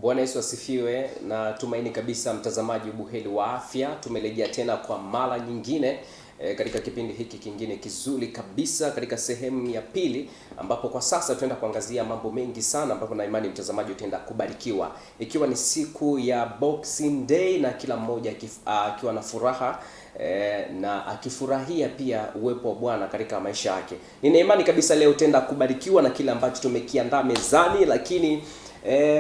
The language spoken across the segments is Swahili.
Bwana Yesu asifiwe, na tumaini kabisa mtazamaji buheri wa afya. Tumerejea tena kwa mara nyingine katika kipindi hiki kingine kizuri kabisa katika sehemu ya pili, ambapo kwa sasa tunaenda kuangazia mambo mengi sana, ambapo na imani mtazamaji utaenda kubarikiwa, ikiwa ni siku ya Boxing Day na kila mmoja akiwa na furaha na akifurahia pia uwepo wa Bwana katika maisha yake. Nina imani kabisa leo utaenda kubarikiwa na kile ambacho tumekiandaa mezani, lakini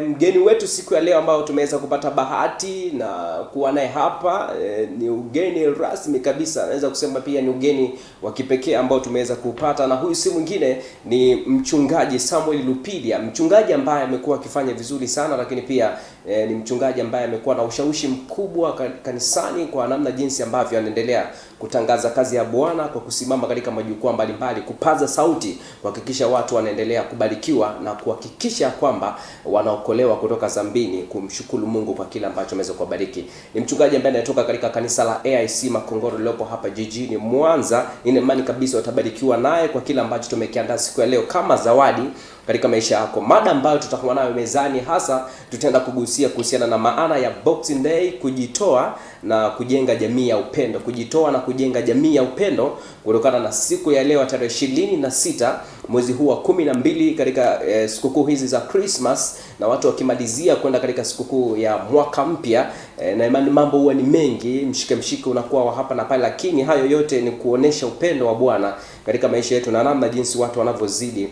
mgeni wetu siku ya leo ambao tumeweza kupata bahati na kuwa naye hapa ni ugeni rasmi kabisa. Naweza kusema pia ni ugeni wa kipekee ambao tumeweza kupata, na huyu si mwingine ni mchungaji Samuel Lupilia, mchungaji ambaye amekuwa akifanya vizuri sana, lakini pia ni mchungaji ambaye amekuwa na ushawishi mkubwa kanisani kwa namna jinsi ambavyo anaendelea kutangaza kazi ya Bwana kwa kusimama katika majukwaa mbalimbali, kupaza sauti, kuhakikisha watu wanaendelea kubarikiwa na kuhakikisha kwamba wanaokolewa kutoka dhambini, kumshukuru Mungu kwa kila ambacho ameweza kubariki. Ni mchungaji ambaye anatoka katika kanisa la AIC Makongoro lilopo hapa jijini Mwanza. Nina imani kabisa utabarikiwa naye kwa kila ambacho tumekiandaa siku ya leo kama zawadi katika maisha yako. Mada ambayo tutakuwa nayo mezani hasa tutaenda kugusia kuhusiana na maana ya Boxing Day, kujitoa na kujenga jamii ya upendo. Kujitoa na kujenga jamii ya upendo kutokana na siku ya leo tarehe 26 mwezi huu wa 12 katika sikukuu hizi za Christmas, na watu wakimalizia kwenda katika sikukuu ya mwaka mpya. Na imani mambo huwa ni mengi, mshike unakuwa wa hapa na pale, lakini hayo yote ni kuonesha upendo wa Bwana katika maisha yetu na namna jinsi watu wanavyozidi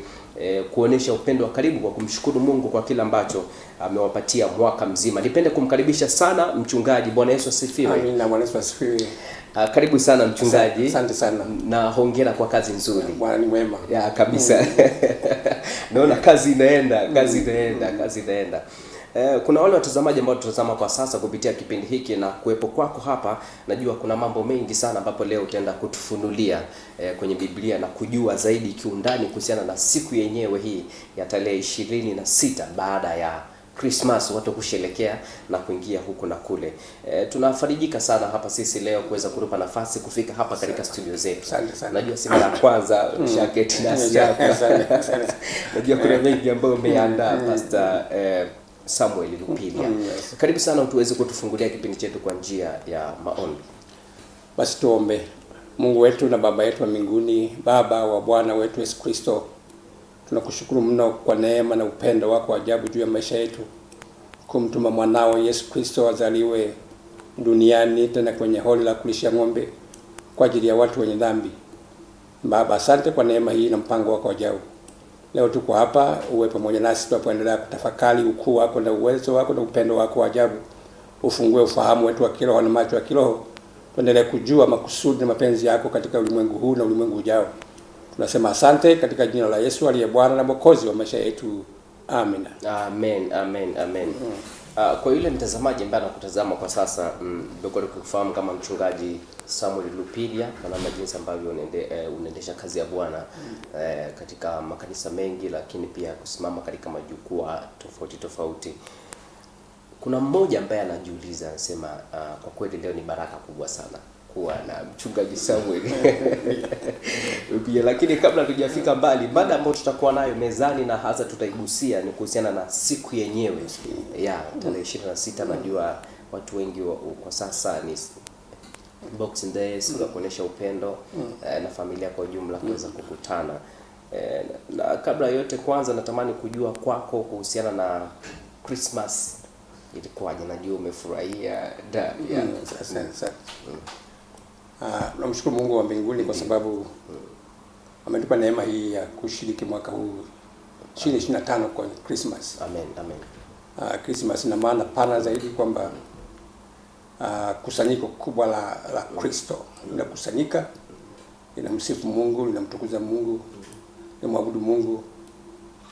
kuonesha upendo wa karibu kwa kumshukuru Mungu kwa kila ambacho amewapatia mwaka mzima. Nipende kumkaribisha sana mchungaji. Bwana Yesu asifiwe. Amina. Bwana Yesu asifiwe. Karibu sana mchungaji. Asante sana. Na hongera kwa kazi nzuri. Bwana ni mwema. Ya kabisa. Naona kazi inaenda. Kuna wale watazamaji ambao tutazama kwa sasa kupitia kipindi hiki, na kuwepo kwako hapa najua kuna mambo mengi sana ambapo leo utaenda kutufunulia kwenye Biblia na kujua zaidi kiundani kuhusiana na siku yenyewe hii ya tarehe 26 baada ya Christmas, watu kusherekea na kuingia huku na kule. Tunafarijika sana hapa sisi leo kuweza kutupa nafasi kufika hapa katika studio zetu. Najua si mara kwanza shaketi nasi hapa. Najua kuna mengi ambayo umeandaa Pastor Samuel Lupilia. Karibu sana utuweze kutufungulia kipindi chetu kwa njia ya maombi. Basi tuombe. Mungu wetu na Baba yetu wa mbinguni, Baba wa Bwana wetu Yesu Kristo, tunakushukuru mno kwa neema na upendo wako ajabu juu ya maisha yetu, kumtuma mwanao Yesu Kristo azaliwe duniani, tena kwenye holi la kulisha ng'ombe kwa ajili ya watu wenye dhambi. Baba, asante kwa neema hii na mpango wako ajabu. Leo tuko hapa, uwe pamoja nasi tunapoendelea kutafakari ukuu wako na uwezo wako na upendo wako ajabu. Ufungue ufahamu wetu wa kiroho na macho ya kiroho, tuendelee kujua makusudi na mapenzi yako katika ulimwengu huu na ulimwengu ujao. Tunasema asante katika jina la Yesu aliye Bwana na Mwokozi wa maisha yetu. Amina. Amen. Kwa yule mtazamaji ambaye anakutazama kwa sasa, ndio kufahamu kama mchungaji Samuel Lupilia na namna jinsi ambavyo unaendesha kazi ya Bwana katika makanisa mengi, lakini pia kusimama katika majukwaa tofauti. Kuna mmoja ambaye anajiuliza, anasema kwa kweli leo ni baraka kubwa sana kuwa na mchungaji Samuel Lupilia. Lakini kabla tujafika mbali, mada ambayo tutakuwa nayo mezani na hasa tutaigusia ni kuhusiana na siku yenyewe ya tarehe 26. Najua watu wengi kwa sasa ni Boxing Day, siku ya kuonesha upendo na familia kwa ujumla kuweza kukutana. Na kabla yote, kwanza natamani kujua kwako kuhusiana na Christmas ilikuwaje? Najua umefurahia sasa. Namshukuru Mungu wa mbinguni kwa sababu ametupa neema hii ya kushiriki mwaka huu 2025 kwa Christmas. Amen. Christmas ina maana pana zaidi kwamba kusanyiko kubwa la Kristo linakusanyika, linamsifu Mungu, linamtukuza Mungu, linamwabudu Mungu.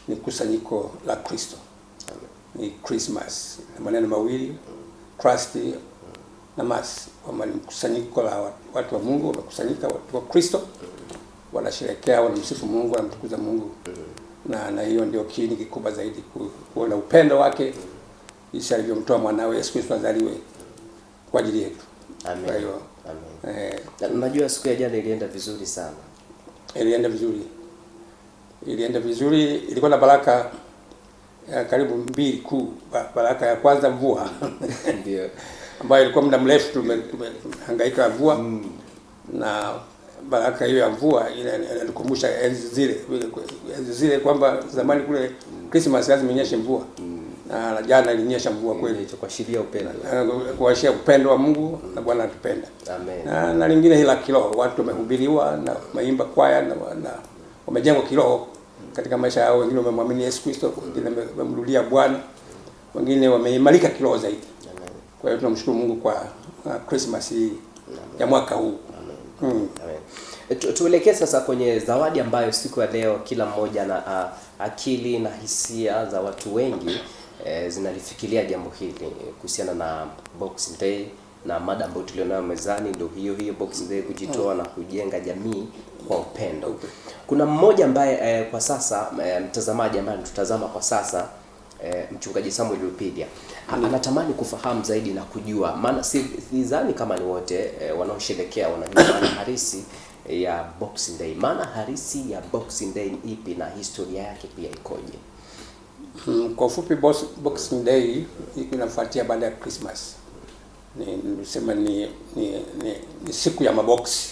Ni kusanyiko la Kristo. Ni Christmas. Maneno mawili, Christ na Mass, kwamba ni kusanyiko la watu wa Mungu, wamekusanyika watu wa Kristo, wanasherehekea, wanamsifu Mungu, wanamtukuza Mungu. Na hiyo ndio kiini kikubwa zaidi, kuona upendo wake jinsi alivyomtoa mwanawe Yesu Kristo azaliwe kwa ajili yetu. Amen. Kwa hiyo najua siku ya jana ilienda vizuri sana. Ilienda vizuri, ilikuwa na baraka karibu mbili kuu. Baraka ya kwanza mvua ndio ambayo ilikuwa muda mrefu tumehangaika mvua, na baraka hiyo ya mvua inatukumbusha enzi zile kwamba zamani kule Christmas lazima inyeshe mvua, na jana ilinyesha mvua kweli, kuashiria upendo, kuashiria upendo wa Mungu na Bwana atupenda. Amen. Na lingine hila kiroho, watu wamehubiriwa na maimba kwaya na wamejengwa kiroho katika maisha yao. Wengine wamemwamini Yesu Kristo, wengine wamemrudia Bwana, wengine wameimarika kiroho zaidi. Amen. Kwa hiyo tunamshukuru Mungu kwa Christmas hii ya mwaka huu. Amen. Tuelekee sasa kwenye zawadi ambayo siku ya leo kila mmoja na akili na hisia za watu wengi zinalifikiria jambo hili kuhusiana na Boxing Day, na mada ambayo tulionayo mezani ndio hiyo Boxing Day, kujitoa na kujenga jamii kwa upendo. Okay. Kuna mmoja ambaye kwa sasa mtazamaji ambaye anatutazama kwa sasa, Mchungaji Samuel Lupidia anatamani kufahamu zaidi na kujua, maana sidhani kama ni wote wanaosherehekea wanajua maana halisi ya Boxing Day. Maana halisi ya Boxing Day ni ipi na historia yake pia ikoje? Kwa ufupi, Boxing Day inafuatia baada ya Christmas. Nisema ni siku ya maboksi.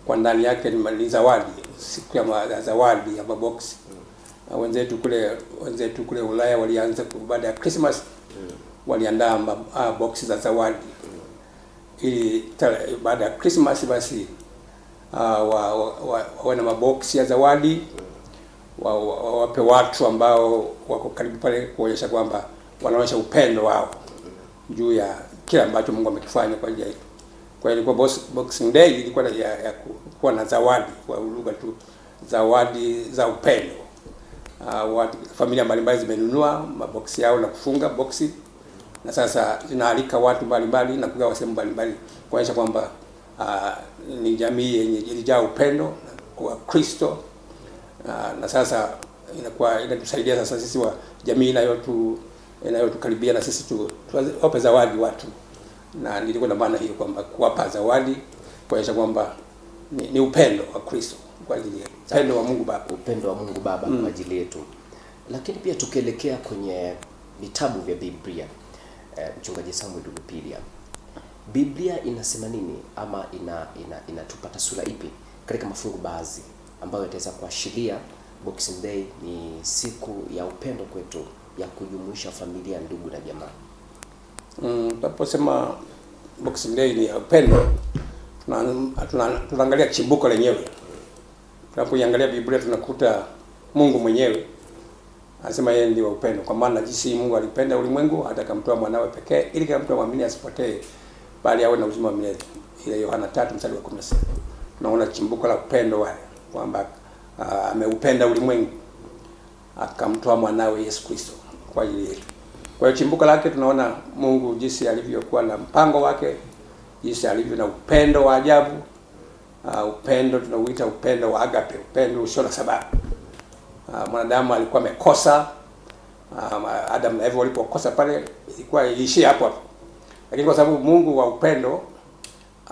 Kwa ndani yake ni zawadi, siku ya zawadi ya maboksi. Wenzetu kule Ulaya walianza baada ya Christmas, waliandaa boksi za zawadi, ili baada ya Christmas basi wana maboksi ya zawadi, wape watu ambao wako karibu pale, kuonyesha kwamba wanaonyesha upendo wao juu ya kila ambacho Mungu amekifanya kwa ajili yetu. Kwa hiyo ilikuwa Boxing Day ilikuwa ya kuwa na zawadi, kwa lugha tu, zawadi za upendo. Familia mbalimbali zimenunua maboksi yao na kufunga boksi, na sasa zinaalika watu mbalimbali na kugawa sehemu mbalimbali, kuonyesha kwamba ni jamii yenye ilijaa upendo kwa Kristo. Na sasa inatusaidia sasa sisi wa jamii inayotukaribia na sisi tuwape zawadi watu, na nilikuwa na maana hiyo kwamba kuwapa zawadi kuonyesha kwamba ni upendo wa Kristo kwa ajili yetu, upendo wa Mungu Baba, kwa ajili yetu. Lakini pia tukielekea kwenye vitabu vya Biblia, Mchungaji Samuel Lupidia, Biblia inasema nini ama inatupa taswira ipi katika mafungu baadhi ambayo yataweza kuashiria Boxing Day ni siku ya upendo kwetu, ya kujumuisha familia, ndugu na jamaa? Tunaposema Boxing Day ni upendo, tunaangalia chimbuko lenyewe. Tunapoiangalia Biblia tunakuta Mungu mwenyewe anasema yeye ndiye upendo, kwa maana jinsi Mungu alipenda ulimwengu hata akamtoa mwanawe pekee, ili kila mtu amwamini asipotee bali awe na uzima wa milele. Ile Yohana 3:16. Tunaona chimbuko la upendo wake, kwamba ameupenda ulimwengu akamtoa mwanawe Yesu Kristo kwa ajili yetu. Kwa hiyo chimbuko lake tunaona Mungu jinsi alivyokuwa na mpango wake, jinsi alivyo na upendo wa ajabu. Upendo tunauita upendo wa agape, upendo usio na sababu. Mwanadamu alikuwa amekosa, Adam na Eva walipokosa pale, ilikuwa iishia hapo, lakini kwa sababu Mungu wa upendo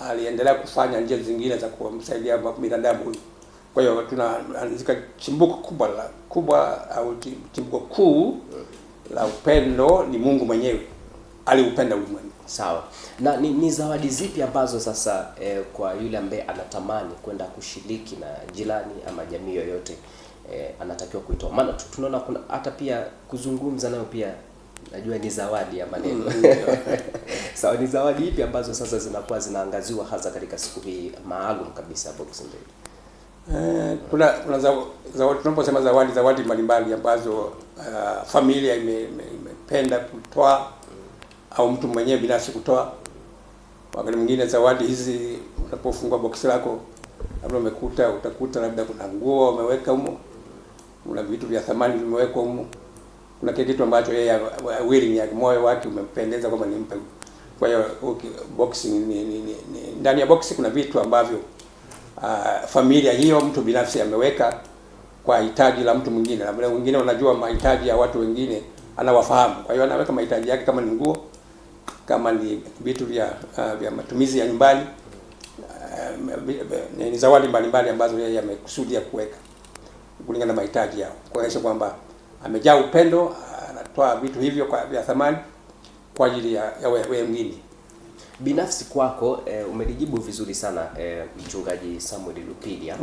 aliendelea kufanya njia zingine za kumsaidia binadamu huyu. Kwa hiyo tunaanzika chimbuko kubwa au chimbuko kuu la upendo ni Mungu mwenyewe aliupenda ulimwengu. Sawa. Na ni zawadi zipi ambazo sasa kwa yule ambaye anatamani kwenda kushiriki na jirani ama jamii yoyote anatakiwa kuitoa? Maana tunaona kuna hata pia kuzungumza nayo pia najua ni zawadi ya maneno. Sawa, ni zawadi ipi ambazo sasa zinakuwa zinaangaziwa hasa katika siku hii maalum kabisa Boxing Day? Kuna zawadi, tunaposema zawadi mbalimbali ambazo familia imependa kutoa au mtu mwenyewe binafsi kutoa. Wakati mwingine zawadi hizi unapofungua boksi lako, labda utakuta labda kuna nguo umeweka humo, kuna vitu vya thamani vimewekwa humo, kuna kitu ambacho yeye willing ya moyo wake umempendeza kwamba nimpe. Kwa hiyo boxing ni ndani ya boksi kuna vitu ambavyo familia hiyo mtu binafsi ameweka kwa hitaji la mtu mwingine. Labda wengine wanajua mahitaji ya watu wengine, anawafahamu. Kwa hiyo anaweka mahitaji yake, kama ni nguo, kama ni vitu vya matumizi ya nyumbani, ni zawadi mbalimbali ambazo yeye amekusudia kuweka kulingana na mahitaji yao, kuonyesha kwamba amejaa upendo, anatoa vitu hivyo vya thamani kwa ajili ya wengine. Binafsi kwako umelijibu vizuri sana mchungaji Samuel Lupilia.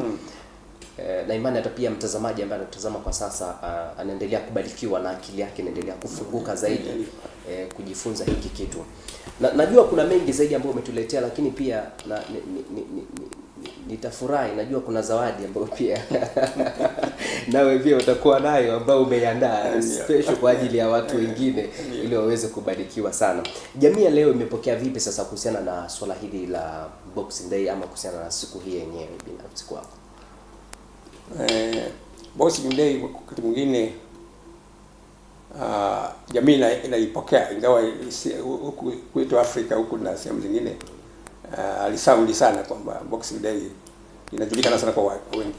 Na imani hata pia mtazamaji ambaye anatazama kwa sasa anaendelea kubarikiwa na akili yake inaendelea kufunguka zaidi kujifunza hiki kitu. Najua kuna mengi zaidi ambayo umetuletea, lakini pia nitafurahi, najua kuna zawadi ambayo pia nawe pia utakuwa nayo ambayo umeiandaa special kwa ajili ya watu wengine ili waweze kubarikiwa sana. Jamii leo imepokea vipi sasa kuhusiana na swala hili la Boxing Day ama kuhusiana na siku hii yenyewe binafsi kwako? Boxing Day wakati mwingine jamii inaipokea, ingawa huku kwetu Afrika huku na sehemu zingine alisaundi sana kwamba Boxing Day inajulikana sana kwa wengi.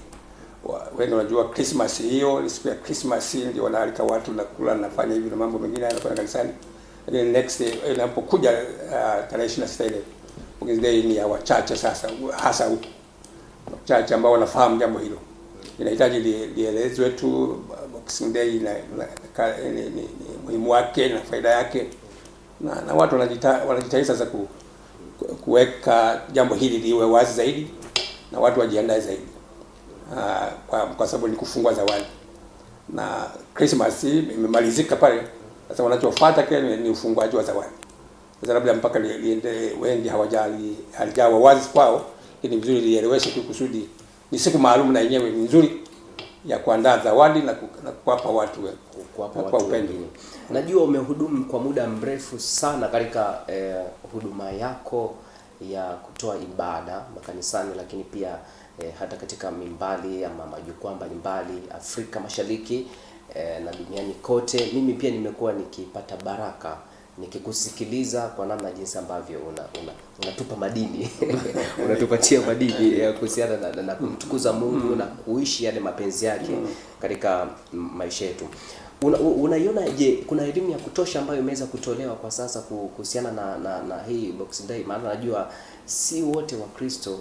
Wengi wanajua Christmas, hiyo siku ya Christmas ndio wanaalika watu na kula na fanya hivi na mambo mengine yanafanya kanisani. Lakini next day inapokuja tarehe 26 ile Boxing Day ni ya wachache sasa, hasa huku wachache ambao wanafahamu jambo hilo. Inahitaji lielezwe tu Boxing Day na muhimu wake na faida yake, na watu wanajitahidi sasa kuweka jambo hili liwe wazi zaidi na watu wajiandae zaidi, kwa sababu ni kufungua zawadi na Christmas imemalizika pale. Sasa wanachofuata kile ni ufunguaji wa zawadi. Sasa labda mpaka wengi halijawa wazi kwao, ni vizuri lieleweshe tu kusudi ni siku maalum na yenyewe ni nzuri ya kuandaa zawadi na kuwapa watu kwa upendo. Najua umehudumu kwa muda mrefu sana katika huduma yako ya kutoa ibada makanisani, lakini pia hata katika mimbali ama majukwaa mbalimbali Afrika Mashariki na duniani kote. Mimi pia nimekuwa nikipata baraka nikikusikiliza kwa namna jinsi ambavyo unatupa madini unatupatia madini ya kuhusiana na kumtukuza Mungu na kuishi yale mapenzi yake katika maisha yetu. Unaiona je, kuna elimu ya kutosha ambayo imeweza kutolewa kwa sasa kuhusiana na hii Boxing Day? Maana najua si wote wa Kristo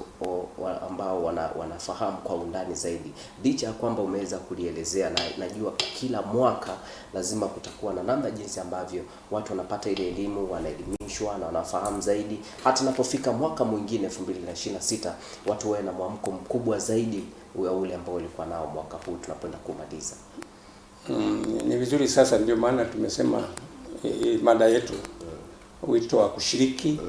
ambao wanafahamu kwa undani zaidi, licha ya kwamba umeweza kulielezea, na najua kila mwaka lazima kutakuwa na namna jinsi ambavyo watu wanapata ile elimu, wanaelimishwa na wanafahamu zaidi, hata napofika mwaka mwingine 2026 watu wawe na mwamko mkubwa zaidi ule ambao ulikuwa nao mwaka huu tunapoenda kumaliza. Ni vizuri sasa, ndio maana tumesema mada yetu wito wa kushiriki,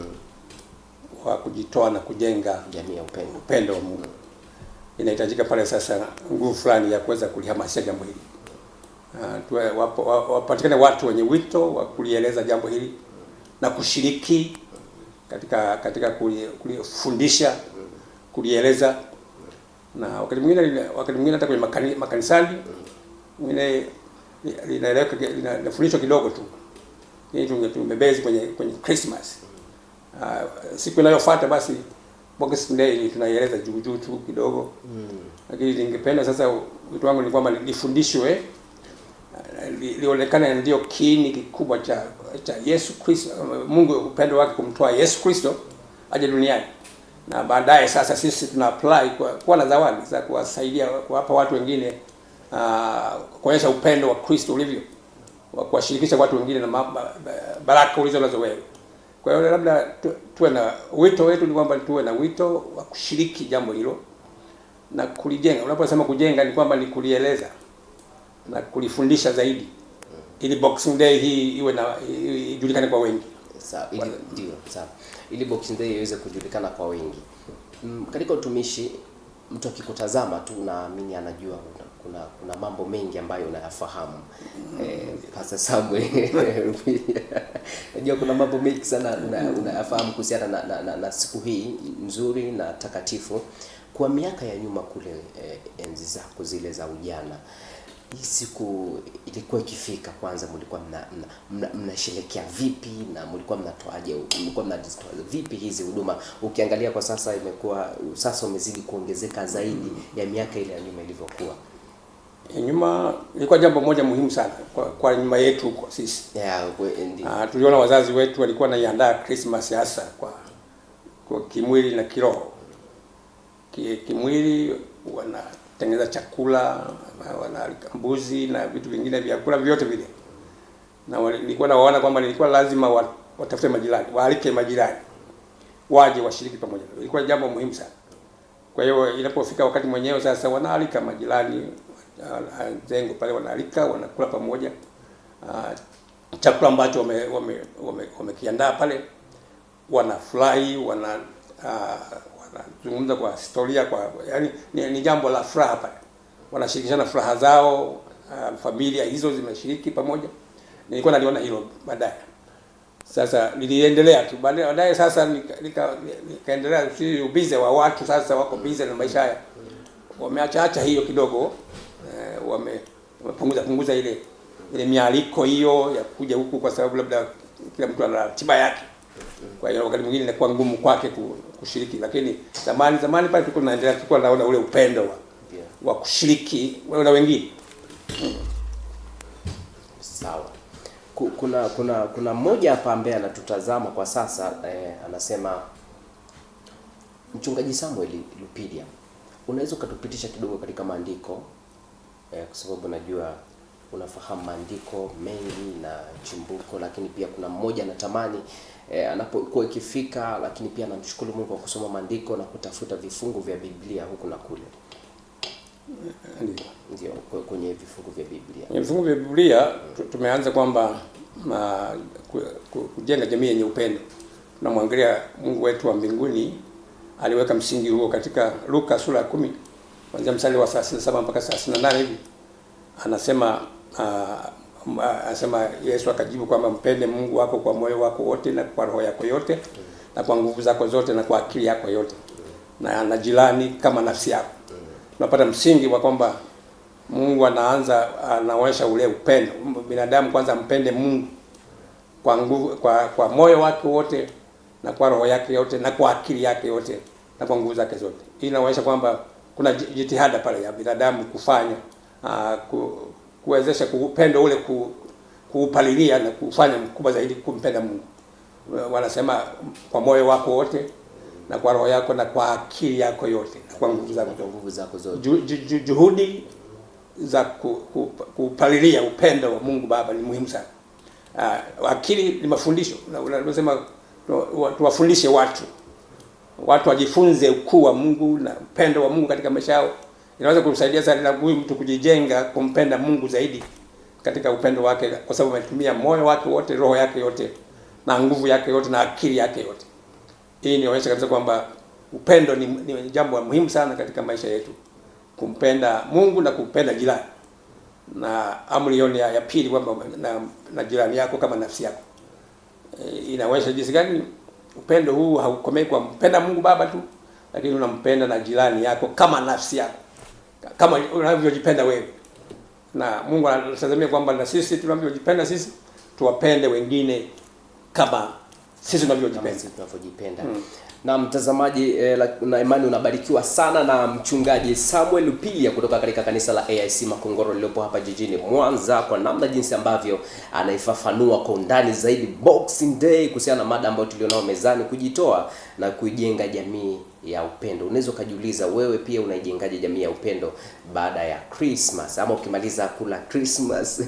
wa kujitoa na kujenga jamii ya upendo wa Mungu. Inahitajika pale sasa nguvu fulani ya kuweza kulihamasisha jambo hili. Wapatikane watu wenye wito wa kulieleza jambo hili na kushiriki katika kulifundisha, kulieleza, na wakati mwingine hata kwenye makanisani mwingine linafundishwa kidogo tu. Hii tumebezi kwenye Christmas. Siku inayofuata basi Boxing Day tunaieleza juu tu kidogo. Lakini ningependa sasa, wito wangu ni kwamba lifundishwe, lionekane ndio kiini kikubwa cha Yesu Kristo, Mungu upendo wake kumtoa Yesu Kristo aje duniani. Na baadaye sasa sisi tuna apply kwa na zawadi za kuwasaidia, kuwapa watu wengine, kuonyesha upendo wa Kristo ulivyo, wa kuwashirikisha watu wengine na baraka ulizonazo wewe. Kwa hiyo labda tuwe na wito wetu, ni kwamba tuwe na wito wa kushiriki jambo hilo na kulijenga. Unaposema kujenga, ni kwamba ni kulieleza na kulifundisha zaidi, ili Boxing Day hii ijulikane kwa wengi. Sawa, ili Boxing Day iweze kujulikana kwa wengi. Katika utumishi, mtu akikutazama tu naamini anajua kuna mambo mengi ambayo unayafahamu. Pastor Samuel, najua kuna mambo mengi sana unayafahamu kuhusiana na siku hii nzuri na takatifu. Kwa miaka ya nyuma kule, enzi zako zile za ujana, hii siku ilikuwa ikifika, kwanza mlikuwa mnasherehekea vipi na mlikuwa mnatoaje, mlikuwa mnadiscover vipi hizi huduma? Ukiangalia kwa sasa imekuwa sasa umezidi kuongezeka zaidi ya miaka ile ya nyuma ilivyokuwa. Nyuma ilikuwa jambo moja muhimu sana kwa nyuma yetu kwa sisi. Tuliona wazazi wetu walikuwa wanaiandaa Christmas hasa kwa kimwili na kiroho. Kimwili wanatengeneza chakula, wanaalika mbuzi na vitu vingine, vyakula vyote vile. Na nilikuwa nawaona kwamba nilikuwa lazima watafute majirani, waalike majirani waje washiriki pamoja. Ilikuwa jambo muhimu sana. Kwa hiyo inapofika wakati mwenyewe sasa, wanaalika majirani, zengo pale, wanaalika, wanakula pamoja chakula ambacho wamekiandaa pale, wanafurahi, wanazungumza kwa historia, yani ni jambo la furaha pale. Wanashirikishana furaha zao, familia hizo zimeshiriki pamoja. Nilikuwa naliona hilo baadaye. Sasa niliendelea tu baadaye, sasa nikaendelea ubize wa watu sasa wako bize na maisha haya. Wameacha hiyo kidogo, wamepunguza ile mialiko hiyo ya kuja huku, kwa sababu labda kila mtu ana ratiba yake. Kwa hiyo wakati mwingine inakuwa ngumu kwake kushiriki, lakini zamani pale tulikuwa naona ule upendo wa kushiriki na wengine. Sawa. Kuna mmoja hapa ambaye anatutazama kwa sasa, anasema, Mchungaji Samuel Lupilia, unaweza ukatupitisha kidogo katika maandiko, kwa sababu najua unafahamu maandiko mengi na chimbuko, lakini pia kuna mmoja anatamani anapokuwa ikifika, lakini pia anamshukuru Mungu kwa kusoma maandiko na kutafuta vifungu vya Biblia huku na kule. Ndio kwenye vifungu vya Biblia. Kwenye vifungu vya Biblia tumeanza kwamba kujenga jamii yenye upendo. Tunamwangalia Mungu wetu wa mbinguni aliweka msingi huo katika Luka sura ya 10 kuanzia mstari wa 37 mpaka 38 hivi. Anasema Yesu akajibu kwamba mpende Mungu wako kwa moyo wako wote na kwa roho yako yote na kwa nguvu zako zote na kwa akili yako yote, na jirani kama nafsi yako. Tunapata msingi wa kwamba Mungu anaonyesha ule upendo. Binadamu kwanza mpende Mungu kwa nguvu, kwa moyo wake wote na kwa roho yake yote na kwa akili yake yote na kwa nguvu zake zote. Hii inaonyesha kwamba kuna jitihada pale ya binadamu kufanya kuwezesha upendo ule kuupalilia na kufanya mkubwa zaidi, kumpenda Mungu. Wanasema kwa moyo wako wote na kwa roho yako na kwa akili yako yote na kwa nguvu zako zote. Juhudi za kupalilia upendo wa Mungu Baba ni muhimu sana. Akili ni mafundisho. Unasema tuwafundishe watu wajifunze ukuu wa Mungu na upendo wa Mungu katika maisha yao. Inaweza kumsaidia sana huyu mtu kujijenga kumpenda Mungu zaidi katika upendo wake, kwa sababu ametumia moyo wake wote, roho yake yote na nguvu yake yote na akili yake yote. Hii inaonyesha kabisa kwamba upendo ni jambo muhimu sana katika maisha yetu. Kumpenda Mungu na kumpenda jirani. Na amri hiyo ya pili kwamba na jirani yako kama nafsi yako. Inaonyesha jinsi gani upendo huu haukomei kwa mpenda Mungu Baba tu, lakini unampenda na jirani yako kama nafsi yako, kama unavyojipenda wewe. Na Mungu anatazamia kwamba na sisi tunavyojipenda sisi tuwapende wengine kama sisi tunavyojipenda. Na mtazamaji, na imani unabarikiwa sana na Mchungaji Samuel Lupilia kutoka katika kanisa la AIC Makongoro lililopo hapa jijini Mwanza, kwa namna jinsi ambavyo anaifafanua kwa undani zaidi Boxing Day kuhusiana na mada ambayo tulionao mezani, kujitoa na kuijenga jamii ya upendo. Unaweza kujiuliza wewe pia unaijengaje jamii ya upendo baada ya Christmas, ama ukimaliza kula Christmas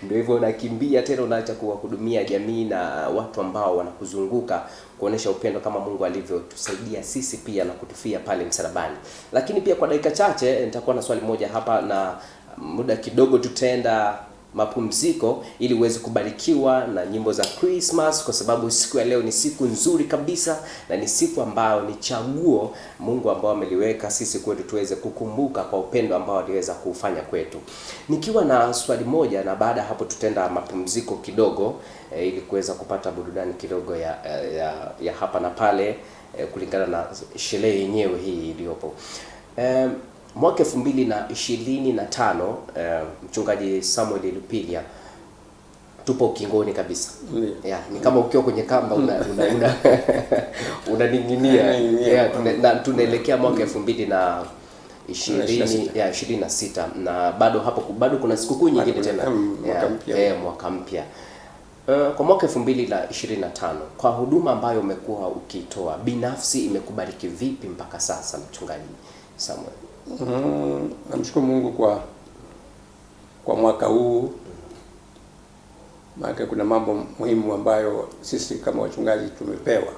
ndio hivyo unakimbia tena unaacha kuwahudumia jamii na watu ambao wanakuzunguka, kuonesha upendo kama Mungu alivyotusaidia sisi pia na kutufia pale msalabani. Lakini pia kwa dakika chache nitakuwa na swali moja hapa, na muda kidogo tutaenda mapumziko ili uweze kubarikiwa na nyimbo za Christmas, kwa sababu siku ya leo ni siku nzuri kabisa na ni siku ambayo ni chaguo Mungu ambao ameliweka sisi kwetu tuweze kukumbuka kwa upendo ambao aliweza kufanya kwetu. Nikiwa na swali moja, na baada hapo tutaenda mapumziko kidogo ili kuweza kupata burudani kidogo ya hapa na pale kulingana na sherehe yenyewe hii iliyopo. Mwaka 2025 Mchungaji Samuel Lupilia, tupo ukingoni kabisa. Ni kama ukiwa kwenye kamba unaning'inia. Tunaelekea mwaka 2026 na bado kuna sikukuu nyingine tena mwaka mpya. Kwa mwaka 2025, kwa huduma ambayo umekuwa ukitoa binafsi, imekubariki vipi mpaka sasa Mchungaji Samuel? Namshukuru Mungu kwa mwaka huu. Maana kuna mambo muhimu ambayo sisi kama wachungaji tumepewa.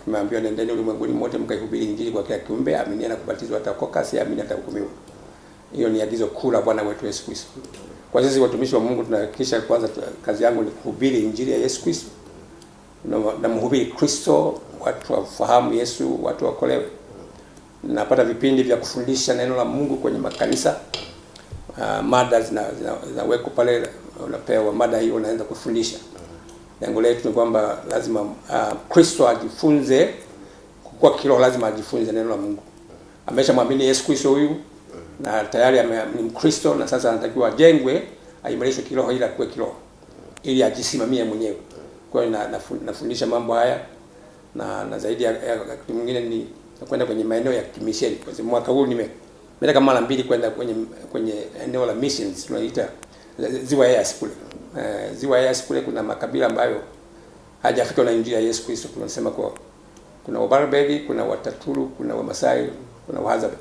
Tumeambiwa nendeni ulimwenguni mote mkaihubiri injili kwa kila kiumbe, amini na kubatizwa ataokoka, asiamini atahukumiwa. Hiyo ni agizo kuu la Bwana wetu Yesu Kristo. Kwa sisi watumishi wa Mungu tunahakikisha kwanza kazi yangu ni kuhubiri injili ya Yesu Kristo. Na mhubiri Kristo, watu wafahamu Yesu, watu wakolewe. Napata vipindi vya kufundisha neno la Mungu kwenye makanisa. Mada zinawekwa pale, unapewa mada hiyo unaanza kufundisha. Lengo letu ni kwamba lazima Kristo ajifunze kwa kiroho, lazima ajifunze neno la Mungu. Ameshamwamini Yesu Kristo huyu na tayari ni Mkristo, na sasa anatakiwa ajengwe, aimarishwe kiroho ili akue kiroho, ili ajisimamie mwenyewe. Kwa hiyo nafundisha mambo haya na zaidi ya kitu mwingine ni kwenda kwenye maeneo ya kimisheni. Kwa sababu mwaka huu nimeenda kama mara 2 kwenda kwenye eneo la missions tunaita Ziwa Eyasi kule. Ziwa Eyasi kule kuna makabila ambayo hajafika na injili ya Yesu Kristo. Tunasema kuna Wabarbaig, kuna Wataturu, kuna Wamasai, kuna Wahadzabe.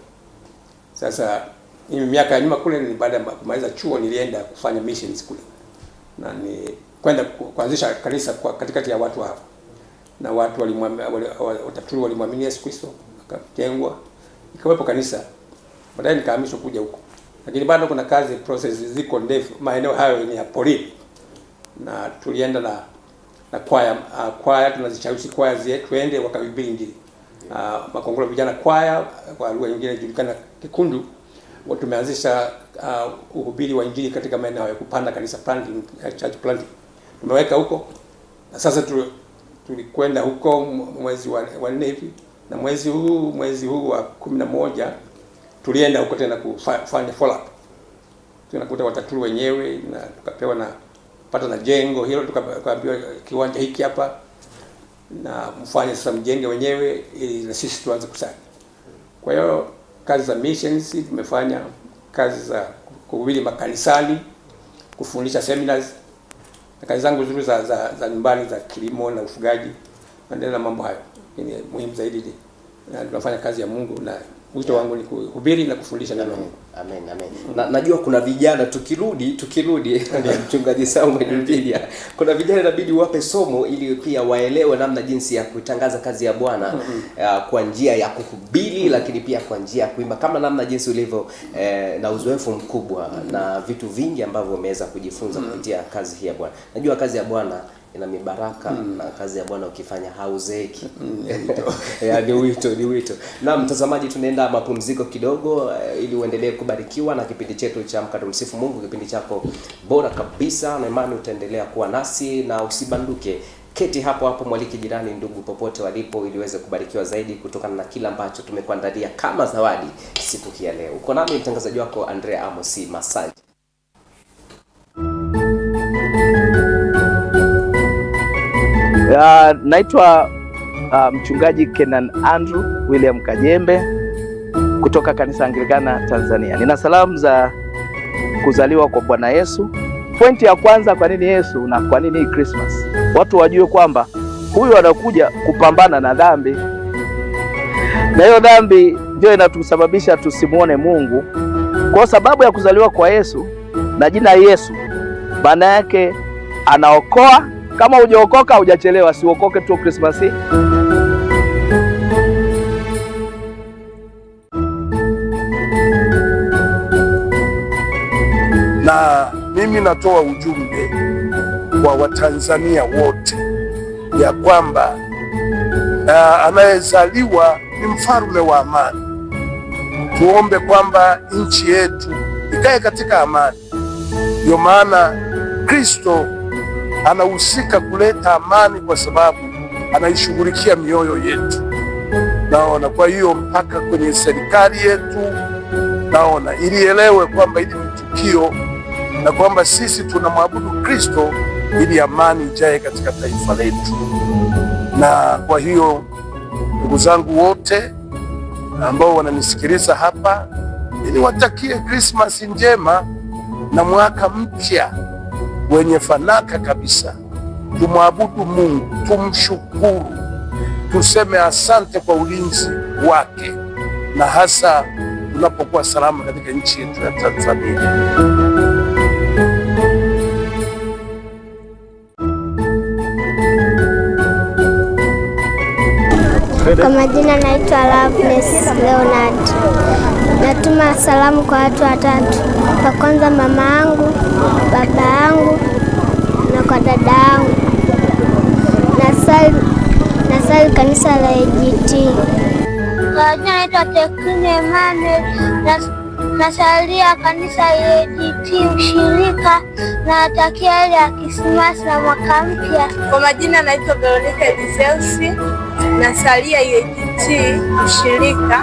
Sasa mimi miaka ya nyuma kule, ni baada ya kumaliza chuo nilienda kufanya missions kule. Na ni kwenda kuanzisha kanisa katikati ya watu hapa. Na watu Wataturu walimwamini Yesu Kristo, akatengwa, ikawepo kanisa. Baadaye nikahamishwa kuja huko. Lakini bado kuna kazi, process ziko ndefu. Maeneo hayo ni ya porini. Na tulienda na kwaya tunazishawishi kwaya zetu twende wakahubiri injili. Makongoro vijana kwaya kwa lugha nyingine inajulikana Kikundu, tumeanzisha uhubiri wa injili katika maeneo ya kupanda kanisa planting, church planting. Tumeweka huko. Na sasa tulikwenda huko mwezi wa 4 hivi, na mwezi huu wa 11 tulienda huko tena kufanya follow up. Tunakuta Wataturu wenyewe, na tukapewa na pata na jengo hilo, tukaambiwa kiwanja hiki hapa na mfanye sasa mjenge wenyewe ili na sisi tuanze kusali. Kwa hiyo kazi za missions tumefanya, kazi za kuhubiri makanisani, kufundisha seminars, na kazi zangu nzuri za nyumbani za kilimo na ufugaji. Naendelea na mambo hayo. Ni muhimu zaidi, na tunafanya kazi ya Mungu, na wito wangu ni kuhubiri na kufundisha neno la Mungu. Amen, amen. Na najua kuna vijana tukirudi mchungaji Samuel Mpilia. Kuna vijana inabidi wape somo ili pia waelewe namna jinsi ya kutangaza kazi ya Bwana kwa njia ya kuhubiri, lakini pia kwa njia ya kuimba, kama namna jinsi ulivyo na uzoefu mkubwa na vitu vingi ambavyo umeweza kujifunza kupitia kazi hii ya Bwana. Najua kazi ya Bwana ina mibaraka, na kazi ya Bwana ukifanya hauzeki. Ni wito. Na mtazamaji, tunaenda mapumziko kidogo ili uendelee kubarikiwa na kipindi chetu cha Amka Tumsifu Mungu, kipindi chako bora kabisa, na imani utaendelea kuwa nasi na usibanduke. Keti hapo mwaliki jirani, ndugu popote walipo, ili uweze kubarikiwa zaidi kutokana na kila ambacho tumekuandalia kama zawadi siku hii ya leo. Uko nami mtangazaji wako Andrea Amosi Masai. Naitwa mchungaji Kenan Andrew William Kajembe kutoka kanisa Anglikana Tanzania. Nina salamu za kuzaliwa kwa Bwana Yesu. Pointi ya kwanza, kwa nini Yesu na kwa nini Christmas? Watu wajue kwamba huyu anakuja kupambana na dhambi, na hiyo dhambi ndio inatusababisha tusimuone Mungu. Kwa sababu ya kuzaliwa kwa Yesu na jina Yesu, maana yake anaokoa. Kama hujaokoka hujachelewa, siokoke tu Christmas hii. Na mimi natoa ujumbe kwa Watanzania wote ya kwamba anayezaliwa ni mfalme wa amani. Tuombe kwamba nchi yetu ikae katika amani. Ndio maana Kristo anahusika kuleta amani, kwa sababu anaishughulikia mioyo yetu. Naona kwa hiyo mpaka kwenye serikali yetu naona ilielewe kwamba hili ni tukio, na kwamba sisi tunamwabudu Kristo ili amani ijae katika taifa letu. Na kwa hiyo ndugu zangu wote ambao wananisikiliza hapa, niwatakie Christmas njema na mwaka mpya wenye fanaka kabisa. Tumwabudu Mungu, tumshukuru, tuseme asante kwa ulinzi wake, na hasa tunapokuwa salama katika nchi yetu ya Tanzania. Kwa majina naitwa Loveness Leonard. Natuma salamu kwa watu watatu. Kwa kwanza mama yangu, baba yangu na kwa dada yangu. Nasali kanisa la AGT. Kwa majina naitwa Tekine Emmanuel. Nasalia kanisa la AGT ushirika, na natakia heri ya Krismasi na mwaka mpya. Kwa majina naitwa Veronica Eliseusi. Nasalia AGT ushirika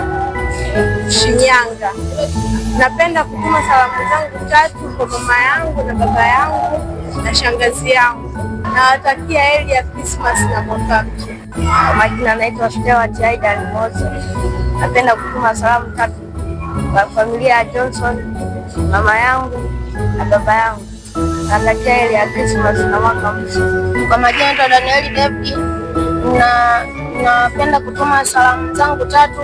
Shinyanga. Napenda kutuma salamu zangu tatu kwa mama yangu na baba yangu na shangazi yangu. Nawatakia heri ya Christmas na mwaka mpya. Kwa majina naitwa Stewart Aidan Moses. Napenda kutuma salamu tatu kwa familia ya Johnson, mama yangu na baba yangu. Nawatakia heri ya Christmas na mwaka mpya. Kwa majina naitwa Daniel David. Napenda kutuma salamu zangu tatu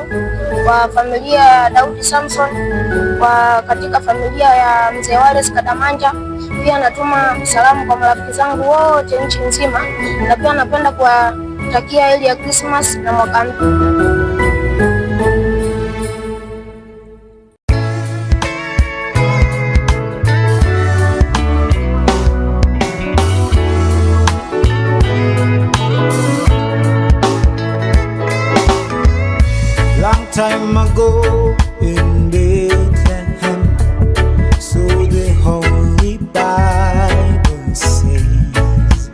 kwa familia ya Daudi Samson, kwa katika familia ya Mzee Wallace Kadamanja. Pia natuma salamu kwa marafiki zangu wote nchi nzima, na pia napenda kuwatakia heri ya Christmas na mwaka mpya. Time ago in Bethlehem, so the Holy Bible says,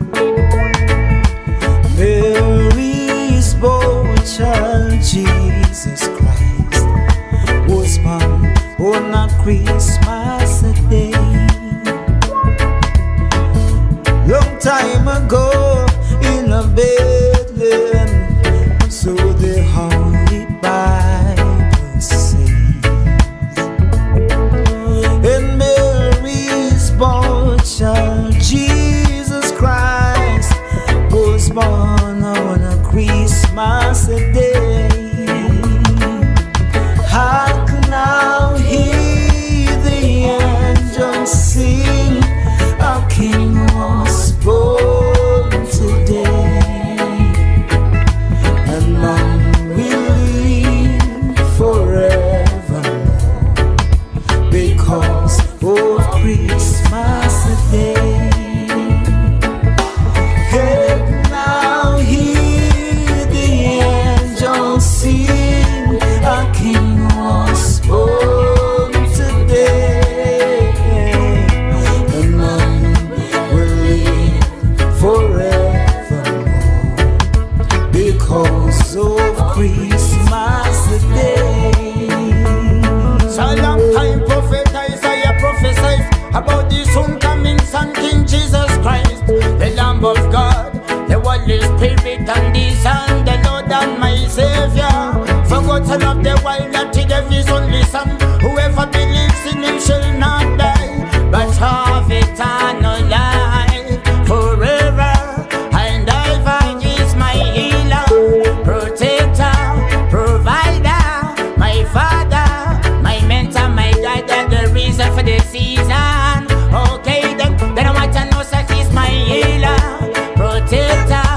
Mary's born child Jesus Christ was born on a Christmas day. Long time ago in a Bethlehem, so the Holy Bible says, and Mary's born child Jesus Christ was born on a Christmas day. Hark now, hear the angels sing, our King was born today, and none will live forevermore because of Christmas Day. Hey, now hear the angels sing, our King was born today, and none will live forevermore because of Christmas Day. So long time prophet Isaiah prophesies about the soon coming Son King Jesus Christ, the Lamb of God, the Holy Spirit and the Son, the Lord and my Savior. Forgotten of the world that he gave his only Son. Whoever believes in him shall not die, but have eternal life forever. And ever is my healer, protector, provider, my Father, my mentor, my guide, and the reason for the season. Okay, then I want to know that he's my healer, protector,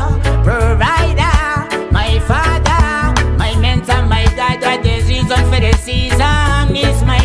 provider, my Father, my mentor, my guide, and the reason for the season is my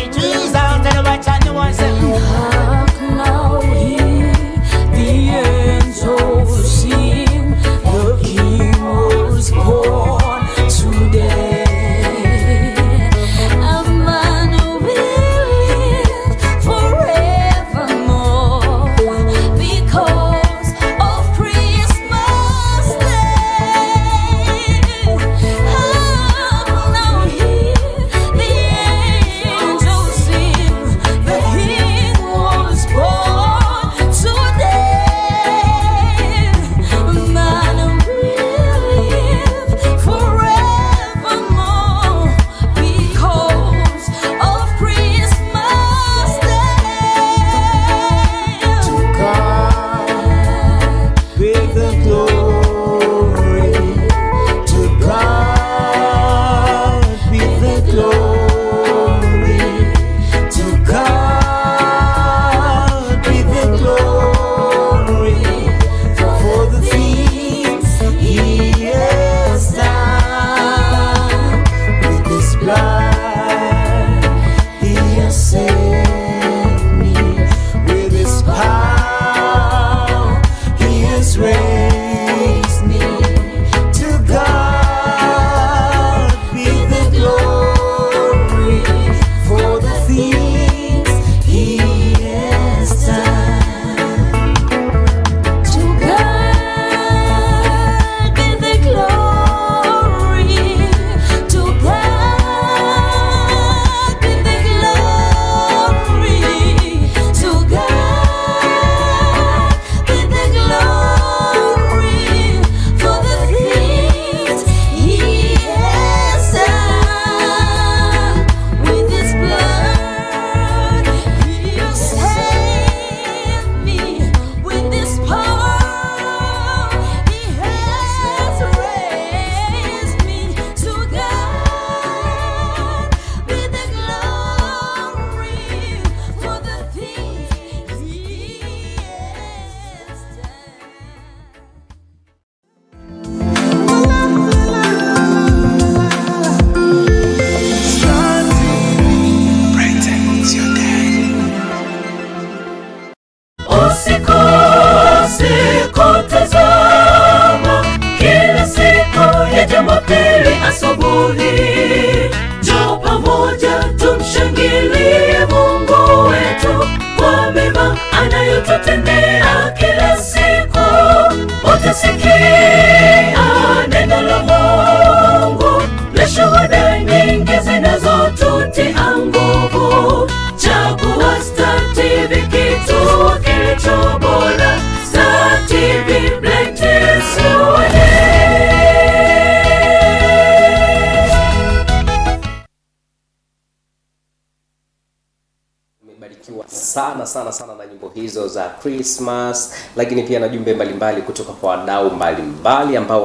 Tumebarikiwa sana sana sana na nyimbo hizo za Christmas, lakini pia na jumbe mbalimbali kutoka kwa wadau mbalimbali ambao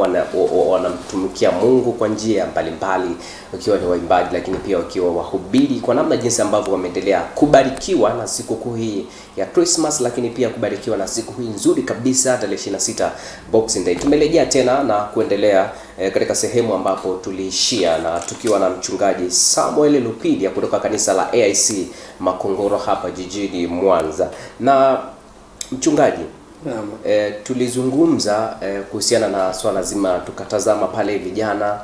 wanamtumikia Mungu kwa njia mbalimbali, wakiwa ni waimbaji lakini pia wakiwa wahubiri, kwa namna jinsi ambavyo wameendelea kubarikiwa na sikukuu hii ya Christmas, lakini pia kubarikiwa na siku hii nzuri kabisa tarehe 26 Boxing Day. Tumerejea tena na kuendelea katika sehemu ambapo tuliishia, na tukiwa na mchungaji Samuel Lupidia kutoka kanisa la AIC Makongoro hapa jijini Mwanza. Na mchungaji, tulizungumza kuhusiana na swala zima, tukatazama pale vijana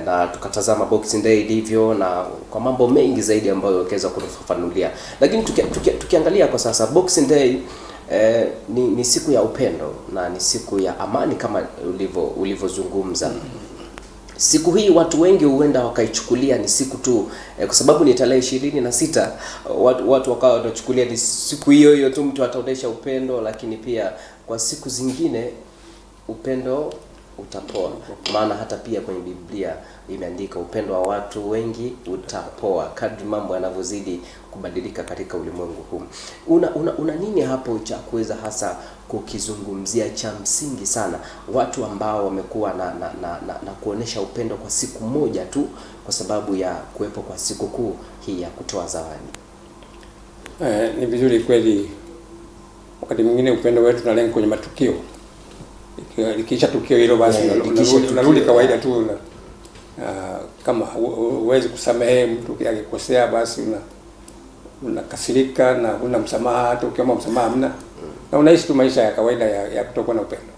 na tukatazama Boxing Day ndivyo, na kwa mambo mengi zaidi ambayo ukaweza kutufafanulia. Lakini tukiangalia kwa sasa Boxing Day ni siku ya upendo na ni siku ya amani kama ulivyozungumza. Siku hii watu wengi huenda wakaichukulia ni siku tu kwa sababu ni tarehe 26, watu wakawa wanachukulia ni siku hiyo hiyo tu mtu ataonesha upendo, lakini pia kwa siku zingine upendo utapoa. Maana hata pia kwenye Biblia imeandika upendo wa watu wengi utapoa kadri mambo yanavyozidi kubadilika katika ulimwengu huu. Una nini hapo cha kuweza hasa kukizungumzia cha msingi sana, watu ambao wamekuwa na kuonesha upendo kwa siku moja tu kwa sababu ya kuwepo kwa siku kuu hii ya kutoa zawadi? Ni vizuri kweli, wakati mwingine upendo wetu tunalenga kwenye matukio. Likisha tukio hilo basi unarudi kawaida tu. Kama huwezi kusamehe mtu akikosea, basi unakasirika na una msamaha, hata ukiomba msamaha hamna, na unaishi tu maisha ya kawaida ya kutokuwa na upendo.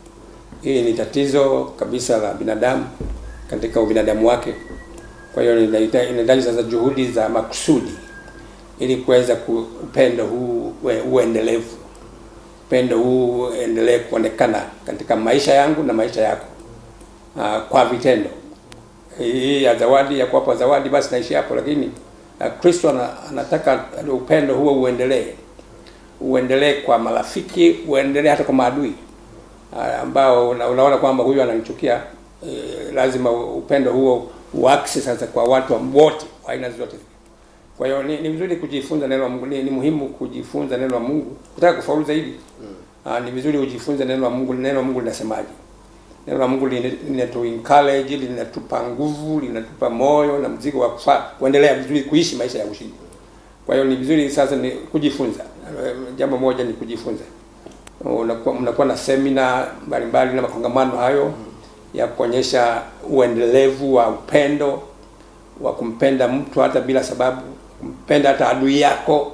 Hii ni tatizo kabisa la binadamu katika ubinadamu wake. Kwa hiyo inahitaji sasa juhudi za makusudi ili kuweza upendo huu uendelevu. Upendo huu endelee kuonekana katika maisha yangu na maisha yako kwa vitendo. Hii ya zawadi, ya kuwapa zawadi, basi naishi hapo, lakini Kristo anataka upendo huo uendelee kwa marafiki, uendelee hata kwa maadui ambao unaona kwamba huyu ananichukia. Lazima upendo huo uaksi sasa kwa watu wote wa aina zote. Kwa hiyo ni vizuri kujifunza neno la Mungu. Ni muhimu kujifunza neno la Mungu. Unataka kufaulu zaidi, ni vizuri ujifunze neno la Mungu. Neno la Mungu linasemaje? Neno la Mungu linatu encourage, linatupa nguvu, linatupa moyo na mzigo wa kuendelea vizuri kuishi maisha ya ushindi. Kwa hiyo ni vizuri sasa ni kujifunza. Jambo moja ni kujifunza. Mnakuwa na semina mbalimbali na makongamano hayo ya kuonyesha uendelevu wa upendo, wa kumpenda mtu hata bila sababu, kumpenda hata adui yako.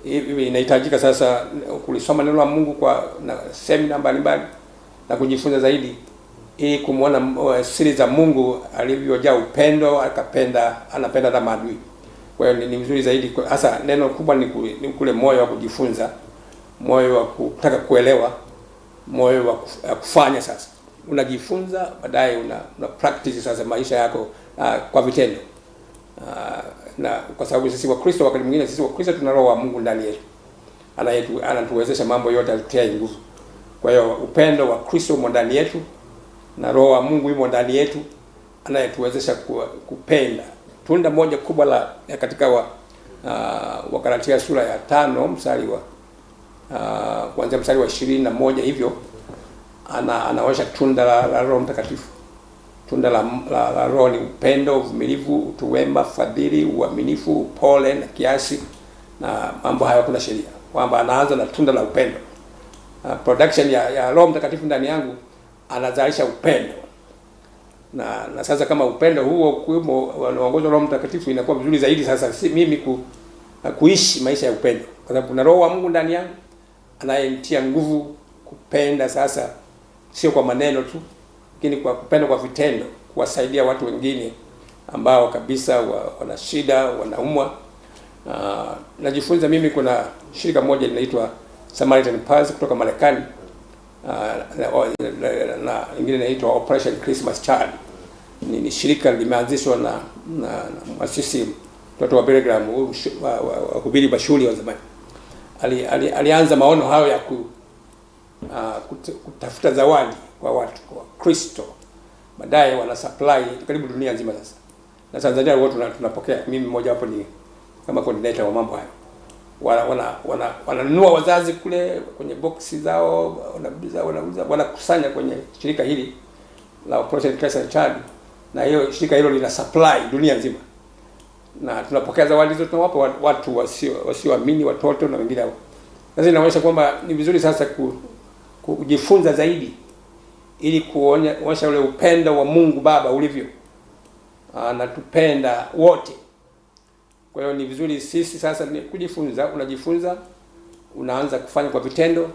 Hivi inahitajika sasa kulisoma neno la Mungu na semina mbalimbali na kujifunza zaidi ili kumuona siri za Mungu alivyojaa upendo, anapenda hata maadui. Kwa hiyo ni vizuri zaidi, hasa neno kubwa ni kule moyo wa kujifunza, moyo wa kutaka kuelewa, moyo wa kufanya. Sasa unajifunza, baadaye una practice sasa maisha yako kwa vitendo. Na kwa sababu sisi Wakristo, wakati mwingine sisi Wakristo tuna roho wa Mungu ndani yetu, anatuwezesha mambo yote, atutia nguvu. Kwa hiyo upendo wa Kristo umo ndani yetu na roho wa Mungu yumo ndani yetu, anayetuwezesha kupenda. Tunda moja kubwa la katika Wagalatia sura ya 5 mstari wa kuanzia mstari wa 21 hivyo, anaonyesha tunda la Roho Mtakatifu. Tunda la Roho ni upendo, uvumilivu, utu wema, fadhili, uaminifu, upole na kiasi, na mambo haya kuna sheria. Kwamba anaanza na tunda la upendo. Production ya Roho Mtakatifu ndani yangu anazalisha upendo. Na sasa kama upendo huo kuimo unaongozwa Roho Mtakatifu, inakuwa vizuri zaidi sasa si mimi kuishi maisha ya upendo. Kwa sababu kuna Roho wa Mungu ndani yangu anayenitia nguvu kupenda, sasa sio kwa maneno tu, lakini kwa kupenda kwa vitendo, kuwasaidia watu wengine ambao kabisa wana shida, wanaumwa. Najifunza mimi, kuna shirika moja linaitwa Samaritan Purse kutoka Marekani, na ingine inaitwa Operation Christmas Child. Ni shirika limeanzishwa na mwasisi mtoto wa Billy wahubiri Bashuli wa zamani. Alianza maono hayo ya kutafuta zawadi kwa watu, kwa Kristo. Baadaye wana supply karibu dunia nzima sasa. Na Tanzania wote tunapokea. Mimi mmoja wapo ni kama coordinator wa mambo hayo. wananunua wazazi kule kwenye boksi zao, wanauza, wanakusanya kwenye shirika hili la Operation Christ and Child, na hiyo shirika hilo lina supply dunia nzima, na tunapokea zawadi hizo tunawapa watu wasioamini, watoto na wengine hao. Sasa inaonyesha kwamba ni vizuri sasa kujifunza zaidi ili kuonyesha ule upendo wa Mungu Baba ulivyo. Anatupenda wote. Kwa hiyo ni vizuri sisi sasa ni kujifunza, unajifunza, unaanza kufanya kwa vitendo,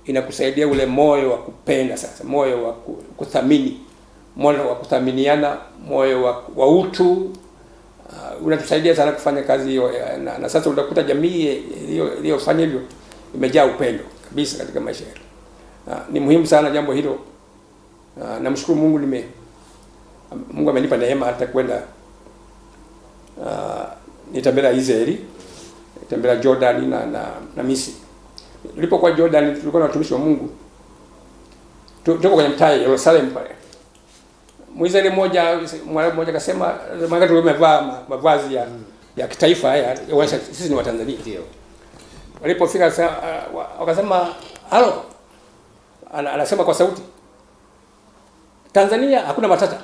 inakusaidia ule moyo wa kupenda sasa, moyo wa kuthamini, moyo wa kuthaminiana, moyo wa utu. Unatusaidia sana kufanya kazi hiyo, na sasa utakuta jamii iliyofanya hivyo imejaa upendo kabisa katika maisha yetu. Ni muhimu sana jambo hilo. Namshukuru Mungu Mungu amenipa neema hata kwenda nitembelea Israeli, nitembelea Jordan na Misri. Nilipokuwa Jordan tulikuwa na watumishi wa Mungu. Tuko kwenye mtaa Yerusalemu pale. Mwisraeli mmoja akasema mwangalie tumevaa mavazi ya kitaifa haya, sisi ni Watanzania. Ndio. Walipofika wakasema halo. Anasema kwa sauti, Tanzania hakuna matata.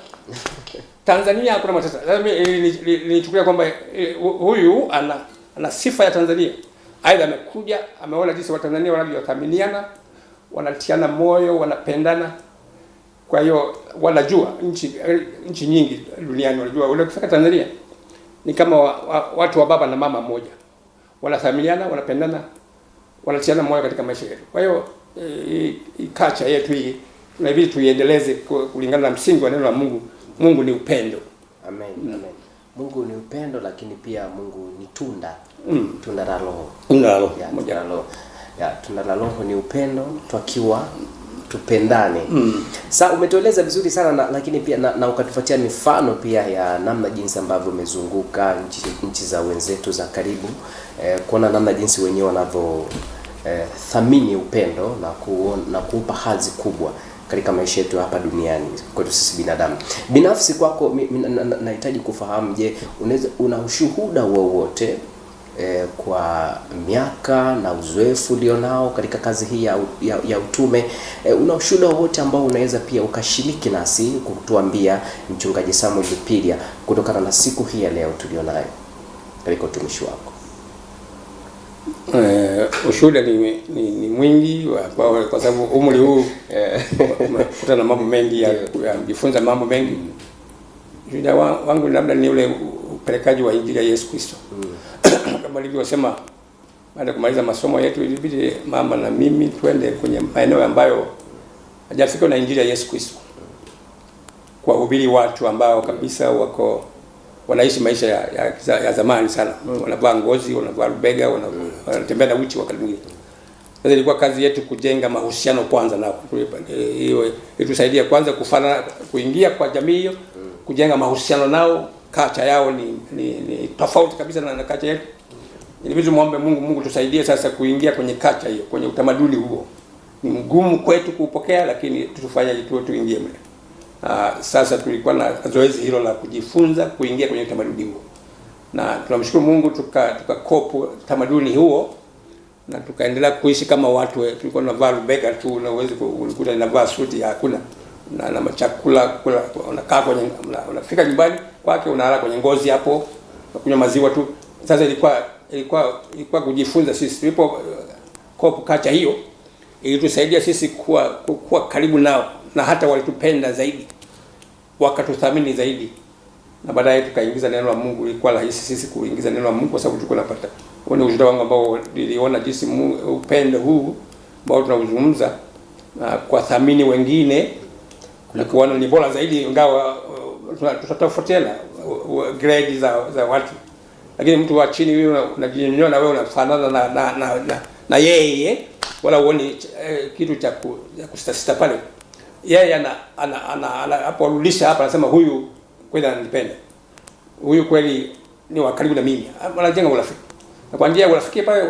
Tanzania hakuna matata. Sasa nilichukulia kwamba huyu ana sifa ya Tanzania. Aidha amekuja ameona jinsi Watanzania wanavyothaminiana, wanatiana moyo, wanapendana. Kwa hiyo wanajua nchi nyingi duniani wanajua ule kufika Tanzania ni kama watu wa baba na mama mmoja. Wanathaminiana, wanapendana, wanatiana moyo katika maisha yetu. Kwa hiyo culture yetu hii tunabidi tuiendeleze kulingana na msingi wa neno la Mungu. Mungu ni upendo. Amen. Amen. Mungu ni upendo, lakini pia Mungu ni tunda. Tunda la Roho. Tunda la Roho. Tunda la Roho ni upendo, twakiwa tupendane. Sasa umetueleza vizuri sana lakini pia na ukatupatia mifano pia ya namna jinsi ambavyo umezunguka nchi za wenzetu za karibu, kuona namna jinsi wenyewe wanavyo thamini upendo na kuupa hadhi kubwa katika maisha yetu hapa duniani kwetu sisi binadamu. Binafsi kwako nahitaji kufahamu, je, una ushuhuda wowote kwa miaka na uzoefu ulionao katika kazi hii ya utume, una ushuhuda wowote ambao unaweza pia ukashiriki nasi kutuambia, Mchungaji Samuel Lupilia, kutokana na siku hii ya leo tulionayo katika utumishi wako? Ushuhuda ni mwingi kwa sababu umri huu umekuta na mambo mengi ya kujifunza mambo mengi. Ushuhuda wangu labda ni ule upelekaji wa Injili ya Yesu Kristo. Kama nilivyosema, baada ya kumaliza masomo yetu ilibidi mama na mimi twende kwenye maeneo ambayo hajafika na Injili ya Yesu Kristo, kuwahubiri watu ambao kabisa wanaishi maisha ya zamani sana. Wanavaa ngozi, wanavaa rubega, wanatembea na uchi wakati mwingine. Sasa ilikuwa kazi yetu kujenga mahusiano kwanza nao. Hiyo itusaidia kwanza kuingia kwa jamii hiyo, kujenga mahusiano nao. Kacha yao ni tofauti kabisa na kacha yetu. Ilibidi muombe Mungu tusaidie sasa kuingia kwenye kacha hiyo, kwenye utamaduni huo. Ni mgumu kwetu kupokea, lakini tutafanya tuingie mle. Sasa tulikuwa na zoezi hilo la kujifunza kuingia kwenye utamaduni huo. Na tunamshukuru Mungu tukakopo tamaduni huo na tukaendelea kuishi kama watu. Tulikuwa tunavaa rubega tu, na uweze kulikuta ninavaa suti, hakuna na chakula kula, unakaa kwenye unafika nyumbani kwake unalala kwenye ngozi hapo, unakunywa maziwa tu. Sasa ilikuwa kujifunza sisi. Tulipo kopo kacha hiyo ilitusaidia sisi kuwa karibu nao, na hata walitupenda zaidi, wakatuthamini zaidi, na baadaye tukaingiza neno la Mungu. Ilikuwa rahisi sisi kuingiza neno la Mungu kwa sababu tulikuwa tunapata. Ni ushuhuda wangu ambao niliona jinsi upendo huu ambao tunauzungumza kwa thamini wengine na kuona ni bora zaidi, ingawa tutatofautiana grade za watu, lakini mtu wa chini wewe unajinyonyoa na wewe unafanana na yeye, wala uone kitu cha kusita pale. Yeye anaporudisha hapa anasema huyu kweli ananipenda, huyu kweli ni wa karibu na mimi. Anajenga urafiki, na kwa njia ya urafiki pale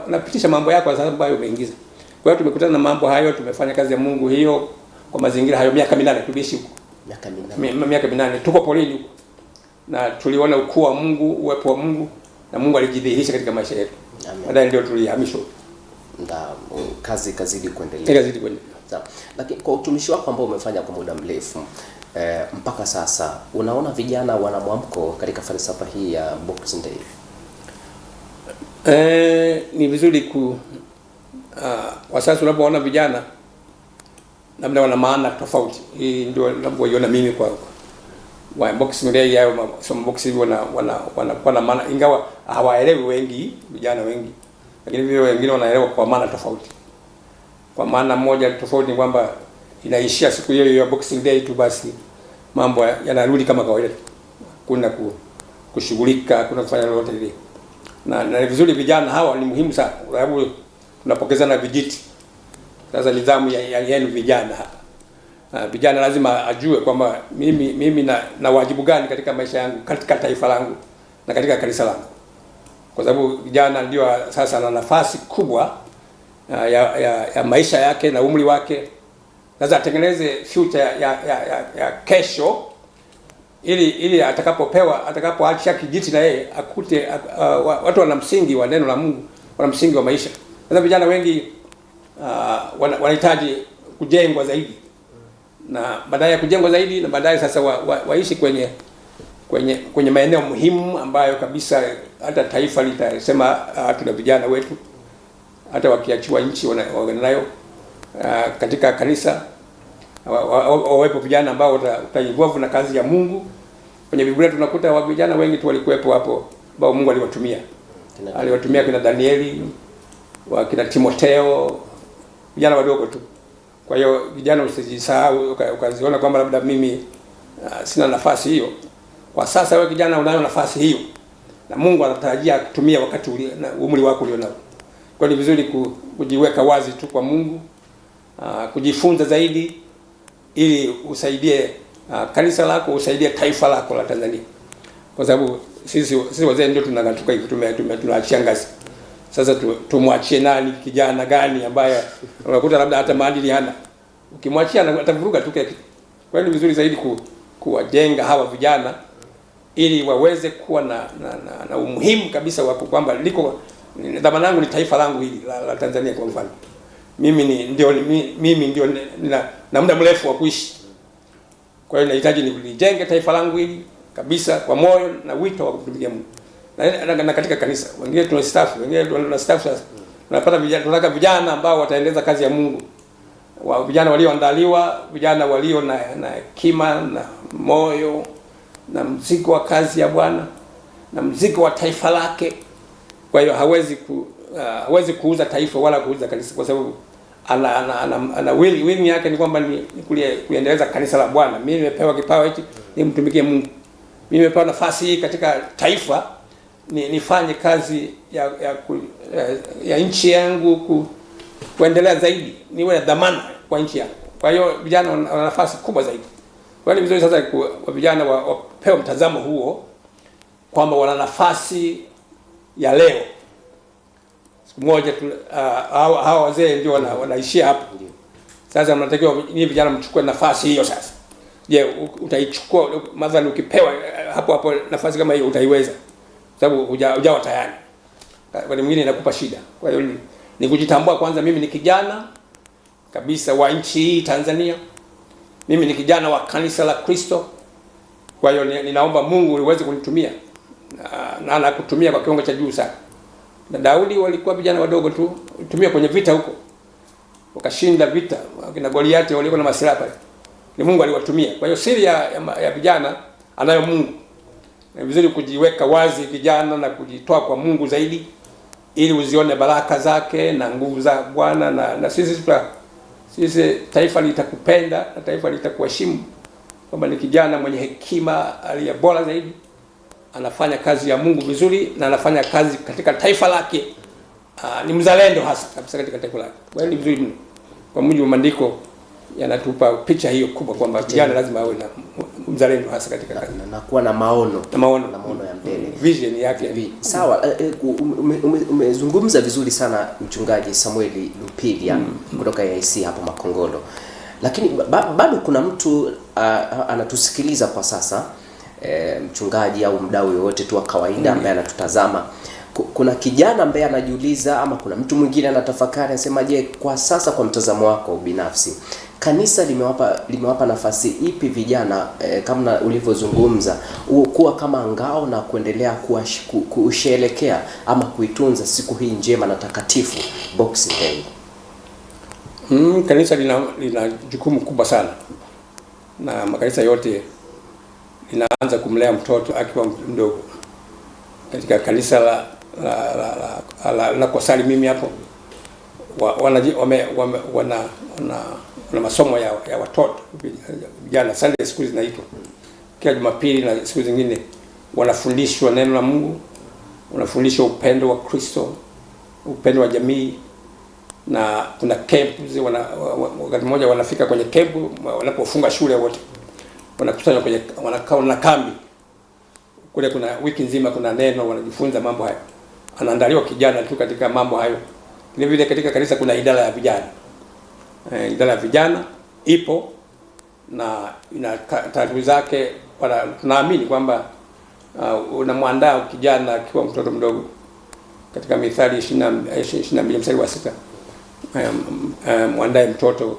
unapitisha mambo yako sasa ambayo umeingiza. Kwa hiyo tumekutana na mambo hayo, tumefanya kazi ya Mungu hiyo kwa mazingira hayo miaka 8 tuliishi huko. Miaka 8 tuko polini huko, na tuliona ukuu wa Mungu, uwepo wa Mungu, na Mungu alijidhihirisha katika maisha yetu. Amen. Baadaye ndio tulihamishwa. Na kazi kazidi kuendelea. Kazidi kuendelea. Sawa. Lakini kwa utumishi wako ambao umefanya kwa muda mrefu mpaka sasa, unaona vijana wana mwamko katika falsafa hii ya Boxing Day? Ni vizuri kwa sasa unapoona vijana labda wana maana tofauti. Hii ndio ninavyoiona mimi kwa Boxing Day yao, some boxing wana maana, ingawa hawaelewi wengi, vijana wengi, lakini vile wengine wanaelewa kwa maana tofauti. Kwa maana moja tofauti ni kwamba inaishia siku hiyo ya Boxing Day tu, basi mambo yanarudi kama kawaida. Kuna kushughulika, kuna kufanya lolote lile. Na vizuri vijana hawa ni muhimu sana, kwa sababu tunapokezana vijiti. Sasa nidhamu ya yenu vijana hapa. Vijana lazima ajue kwamba mimi na wajibu gani katika maisha yangu, katika taifa langu na katika kanisa langu. Kwa sababu vijana ndio sasa na nafasi kubwa ya maisha yake na umri wake. Sasa atengeneze future ya kesho, ili atakapoacha kijiti na yeye akute watu wana msingi wa neno la Mungu, wana msingi wa maisha. Sasa vijana wengi wanahitaji kujengwa zaidi, na baadaye kujengwa zaidi, na baadaye sasa waishi kwenye maeneo muhimu ambayo kabisa hata taifa litasema tuna vijana wetu, hata wakiachiwa nchi wanayo katika kanisa wawepo vijana ambao watainvolve na kazi ya Mungu. Kwenye Biblia tunakuta vijana wengi tu walikuwepo hapo ambao Mungu aliwatumia kina Danieli, kina Timotheo, vijana wadogo tu. Kwa hiyo vijana usijisahau ukaziona kwamba labda mimi sina nafasi hiyo. Kwa sasa wewe kijana unayo nafasi hiyo, na Mungu anatarajia kutumia wakati na umri wako ulionao. Kwa hiyo ni vizuri kujiweka wazi tu kwa Mungu, kujifunza zaidi ili usaidie kanisa lako, usaidie taifa lako la Tanzania. Kwa sababu sisi wazee ndio tunangatuka hivi, tunaachia ngazi. Sasa tumwachie nani, kijana gani ambaye unakuta labda hata maadili hana. Ukimwachia atavuruga tu kile. Kwa hiyo ni vizuri zaidi kuwajenga hawa vijana ili waweze kuwa na umuhimu kabisa wa kwamba dhamana yangu ni taifa langu hili la Tanzania kwa mfano. Mimi ndio na muda mrefu wa kuishi. Kwa hiyo nahitaji nijenge taifa langu hili kabisa kwa moyo na wito wa kutumikia Mungu. Na katika kanisa wengine tunastaafu, wengine tunastaafu sasa. Tunataka vijana ambao wataendeleza kazi ya Mungu. Vijana walioandaliwa, vijana walio na hekima na moyo na mzigo wa kazi ya Bwana na mzigo wa taifa lake. Kwa hiyo hawezi kuuza taifa wala kuuza kanisa, kwa sababu ana willing yake ni kwamba ni kuendeleza kanisa la Bwana. Mimi nimepewa kipawa hiki nimtumikie Mungu. Mimi nimepewa nafasi hii katika taifa nifanye kazi ya nchi yangu kuendelea zaidi, niwe na dhamana kwa nchi yangu. Kwa hiyo vijana wana nafasi kubwa zaidi. Kwa hiyo ni vizuri sasa kwa vijana wapewe mtazamo huo kwamba wana nafasi ya leo. Siku moja hawa wazee ndio wanaishia hapo. Sasa mnatakiwa ni vijana mchukue nafasi hiyo sasa. Je, utaichukua madhani ukipewa hapo nafasi kama hiyo utaiweza? Sababu hujawa tayari. Kwa mwingine inakupa shida. Kwa hiyo ni kujitambua kwanza, mimi ni kijana kabisa wa nchi hii Tanzania. Mimi ni kijana wa kanisa la Kristo. Kwa hiyo ninaomba Mungu uweze kunitumia na anakutumia kwa kiwango cha juu sana. Na Daudi walikuwa vijana wadogo tu, tumia kwenye vita huko. Wakashinda vita, kina Goliati walikuwa na masilaha pale. Ni Mungu aliwatumia. Kwa hiyo siri ya vijana anayo Mungu. Ni vizuri kujiweka wazi vijana na kujitoa kwa Mungu zaidi ili uzione baraka zake na nguvu za Bwana na sisi taifa litakupenda na taifa litakuheshimu. Kwamba ni kijana mwenye hekima aliye bora zaidi, anafanya kazi ya Mungu vizuri na anafanya kazi katika taifa lake. Ni mzalendo hasa kabisa katika taifa lake. Kwa hiyo ni vizuri mno. Kwa mujibu wa maandiko yanatupa picha hiyo kubwa kwamba kijana lazima awe na mzalendo hasa katika kazi na kuwa na maono ya mbele, vision yake. Sawa. Umezungumza vizuri sana Mchungaji Samuel Lupilia kutoka AIC hapo Makongolo. Lakini bado kuna mtu anatusikiliza kwa sasa mchungaji au mdau yoyote tu wa kawaida ambaye anatutazama, kuna kijana ambaye anajiuliza ama kuna mtu mwingine anatafakari anasema, je, kwa sasa kwa mtazamo wako binafsi kanisa limewapa nafasi ipi vijana kama ulivyozungumza kuwa kama ngao na kuendelea kusherehekea ama kuitunza siku hii njema na takatifu Boxing Day? Kanisa lina jukumu kubwa sana, na makanisa yote linaanza kumlea mtoto akiwa mdogo. Katika kanisa la kusali mimi hapo wana masomo ya watoto vijana, Sunday school zinaitwa, kila Jumapili na siku zingine wanafundishwa neno la Mungu, wanafundishwa upendo wa Kristo, upendo wa jamii, na kuna camp wakati mmoja wanafika kwenye camp wanapofunga shule wote wanakusanya kwenye wanakaa na kambi kule, kuna wiki nzima kuna neno wanajifunza mambo hayo. Anaandaliwa kijana tu katika mambo hayo. Vile vile katika kanisa kuna idara ya vijana. Idara ya vijana ipo na ina taratibu zake. Tunaamini kwamba unamwandaa kijana akiwa mtoto mdogo. Katika Mithali 22 mstari wa 6, mwandae mtoto,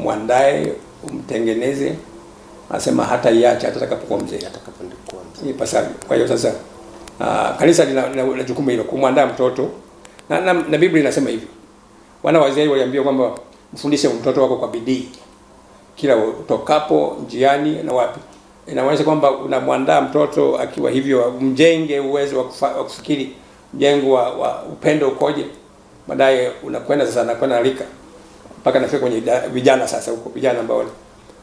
mwandae, umtengeneze, anasema hata iacha atakapokuwa mzee, ipasavyo. Kwa hiyo sasa kanisa lina jukumu hilo, kumwandaa mtoto, na Biblia inasema hivi, wana wa Israeli waliambiwa kwamba mfundishe mtoto wako kwa bidii kila utokapo njiani na wapi. Inaonyesha kwamba unamwandaa mtoto akiwa hivyo, mjenge uwezo wa kufikiri, mjengo wa upendo ukoje. Baadaye unakwenda sasa, anakwenda rika mpaka nafika kwenye vijana. Sasa huko vijana ambao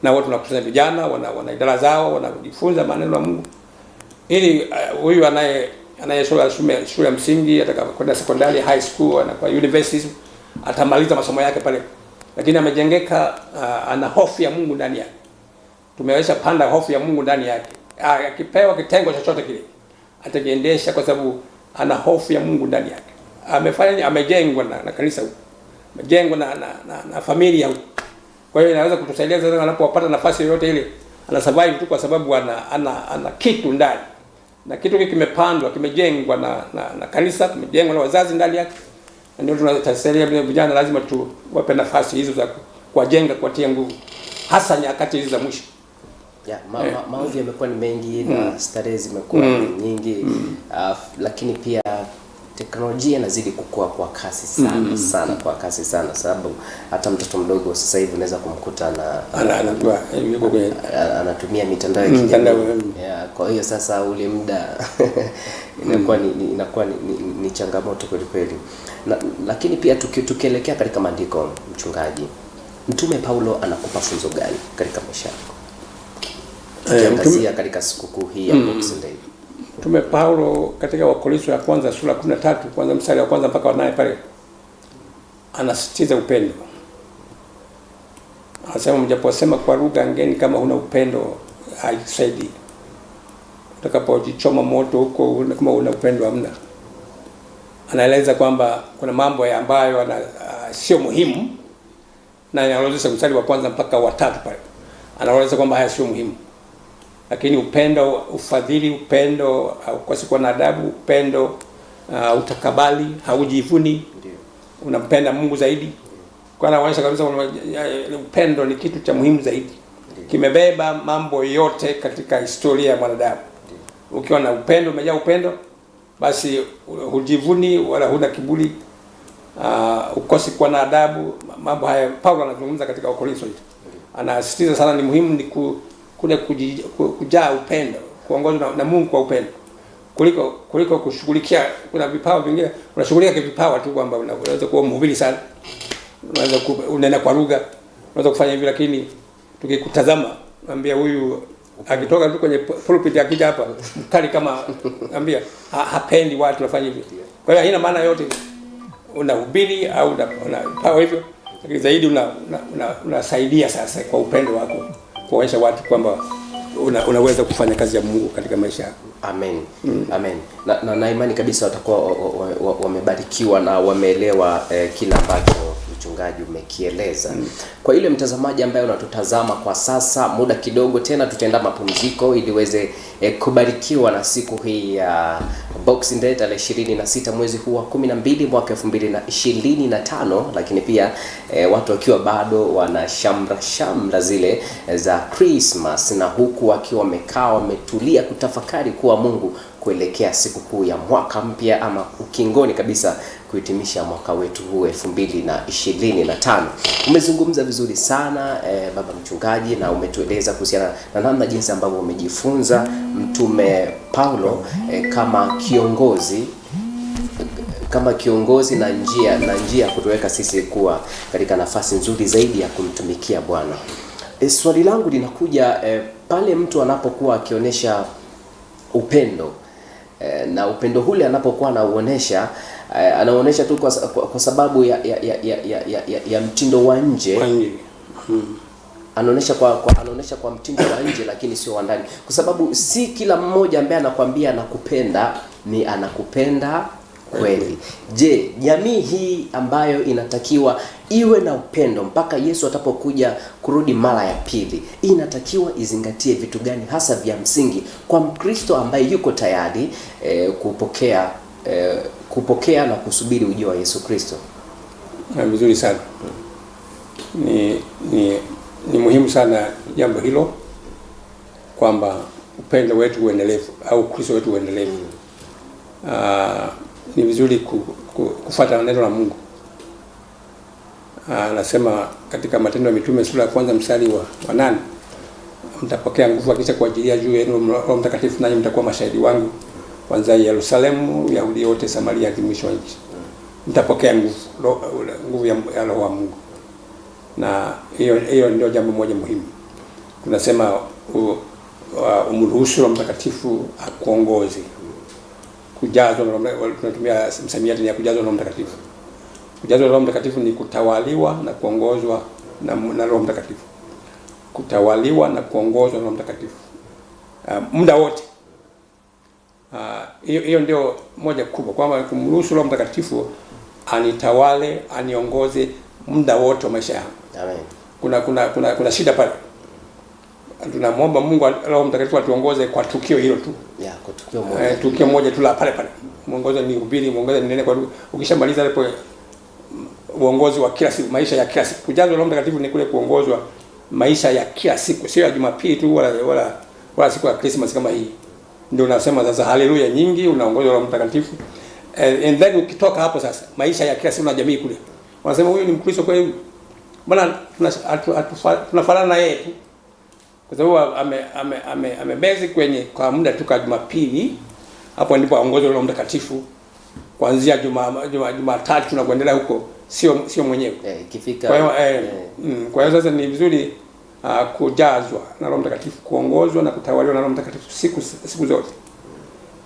na wote tunakusanya vijana, wana idara zao, wanajifunza maneno ya Mungu, ili huyu anayesoma shule ya msingi atakapokwenda sekondari, high school, na kwa university atamaliza masomo yake pale, lakini amejengeka, ana hofu ya Mungu ndani yake. Tumeweza panda hofu ya Mungu ndani yake. Akipewa kitengo chochote kile atakiendesha kwa sababu ana hofu ya Mungu ndani yake. Amejengwa na kanisa huko, amejengwa na familia huko. Kwa hiyo inaweza kutusaidia sasa anapopata nafasi yoyote ile, ana survive tu kwa sababu ana kitu ndani. Na kitu hiki kimepandwa, kimejengwa na kanisa, kimejengwa na wazazi ndani yake. Ndio tunatasaidia vijana, lazima tuwape nafasi hizo za kuwajenga, kuwatia nguvu, hasa nyakati hizi za mwisho. Maovu yamekuwa ni mengi na starehe zimekuwa nyingi, lakini pia teknolojia inazidi kukua kwa kasi sana, kwa kasi sana, sababu hata mtoto mdogo sasa hivi unaweza kumkuta anatumia mitandao ya kijamii. Kwa hiyo sasa ule muda inakuwa ni changamoto kweli kweli. Lakini pia tukielekea katika maandiko, mchungaji, Mtume Paulo anakupa funzo gani katika maisha yako? Tukiangazia katika sikukuu hii ya Boxing Day. Mtume Paulo katika Wakorintho ya kwanza sura 13 kwanza mstari wa kwanza mpaka wa 8 pale anasisitiza upendo. Anasema mjaposema kwa lugha ngeni kama huna upendo haisaidii. Utakapojichoma moto huko kama huna upendo hamna. Anaeleza kwamba kuna mambo ambayo sio muhimu, na anaeleza mstari wa kwanza mpaka wa 3 pale. Anaeleza kwamba haya sio muhimu. Lakini upendo, ufadhili, upendo haukosi na adabu, upendo utakabali, haujivuni, unampenda Mungu zaidi. Kwa anaonyesha kabisa upendo ni kitu cha muhimu zaidi. Kimebeba mambo yote katika historia ya mwanadamu. Ukiwa na upendo, umejaa upendo, basi hujivuni wala huna kiburi, ukosi na adabu. Mambo haya Paulo anazungumza katika Wakorintho. Anasisitiza sana ni muhimu ni kule kujaa upendo, kuongozwa na Mungu kwa upendo, kuliko kushughulikia. Kuna vipawa vingine unashughulikia vipawa tu, kwamba unaweza kuwa mhubiri sana, unaweza unena kwa lugha, unaweza kufanya hivi, lakini tukikutazama naambia huyu akitoka tu kwenye pulpit akija hapa mkali kama naambia hapendi watu wafanye hivi. Kwa hiyo haina maana yote unahubiri au una vipawa hivyo, lakini zaidi unasaidia sasa kwa upendo wako kuonyesha watu kwamba unaweza kufanya kazi ya Mungu katika maisha yako. Amen. Amen. Na imani kabisa watakuwa wamebarikiwa na wameelewa kila ambacho mchungaji umekieleza. Kwa ile mtazamaji ambaye unatutazama kwa sasa, muda kidogo tena tutaenda mapumziko ili uweze kubarikiwa na siku hii ya Boxing Day tarehe 26 mwezi huu wa 12 mwaka 2025, lakini pia watu wakiwa bado wana shamra zile za Christmas, na huku wakiwa wamekaa wametulia kutafakari kuwa Mungu kuelekea siku kuu ya mwaka mpya ama ukingoni kabisa kuhitimisha mwaka wetu huu 2025. Umezungumza vizuri sana baba mchungaji, na umetueleza kuhusiana na namna jinsi ambavyo umejifunza Mtume Paulo kama kiongozi na njia kutuweka sisi kuwa katika nafasi nzuri zaidi ya kumtumikia Bwana. Swali langu linakuja pale mtu anapokuwa akionyesha upendo na upendo hule anapokuwa anaonesha tu kwa sababu ya mtindo wa nje. Anaonesha kwa mtindo wa nje, lakini sio wa ndani, kwa sababu si kila mmoja ambaye anakuambia anakupenda ni anakupenda kweli. Je, jamii hii ambayo inatakiwa iwe na upendo mpaka Yesu atapokuja kurudi mara ya pili, inatakiwa izingatie vitu gani hasa vya msingi kwa Mkristo ambaye yuko tayari kupokea na kusubiri ujio wa Yesu Kristo? Vizuri sana. Ni muhimu sana jambo hilo, kwamba upendo wetu uendelevu au Kristo wetu uendelevu. Ni vizuri kufuata neno la Mungu. Anasema katika Matendo ya Mitume sura ya 1 mstari wa 8, mtapokea nguvu akisha kuajilia juu yenu Roho Mtakatifu, nanyi mtakuwa mashahidi wangu kuanzia Yerusalemu, Yahudi yote, Samaria hadi mwisho wa nchi. Mtapokea nguvu ya Roho wa Mungu. Na hiyo ndio jambo moja muhimu. Tunasema umruhusu Roho Mtakatifu akuongoze. Kujazwa na Roho, tunatumia msamiati ya kujazwa na Roho Mtakatifu. Kujazwa na Roho Mtakatifu ni kutawaliwa na kuongozwa na Roho Mtakatifu. Kutawaliwa na kuongozwa na Roho Mtakatifu muda wote. Hiyo ndio moja kubwa, kwamba kumruhusu Roho Mtakatifu anitawale, aniongoze muda wote wa maisha yangu. Amen. Kuna shida pale. Tunamwomba Mungu Roho Mtakatifu atuongoze kwa tukio hilo tu. Kwa tukio moja. Tukio moja tu la pale. Muongozo ni hubiri, muongozo ni nene kwa lugha. Ukishamaliza hapo uongozi wa kila siku, maisha ya kila siku. Kujazwa Roho Mtakatifu ni kule kuongozwa maisha ya kila siku, sio ya Jumapili tu wala siku ya Christmas kama hii. Ndio unasema sasa haleluya nyingi, unaongozwa Roho Mtakatifu. And then ukitoka hapo sasa, maisha ya kila siku na jamii kule, wanasema huyu ni Mkristo kweli. Bwana tunafanana na yeye tu. Kwa sababu amebezi kwa muda tu kwa Jumapili, hapo ndipo aongozwe Roho Mtakatifu. Kuanzia Jumatatu tunakuendelea huko, sio mwenyewe. Ikifika. Kwa hiyo sasa ni vizuri kujazwa na Roho Mtakatifu, kuongozwa na kutawaliwa na Roho Mtakatifu siku zote.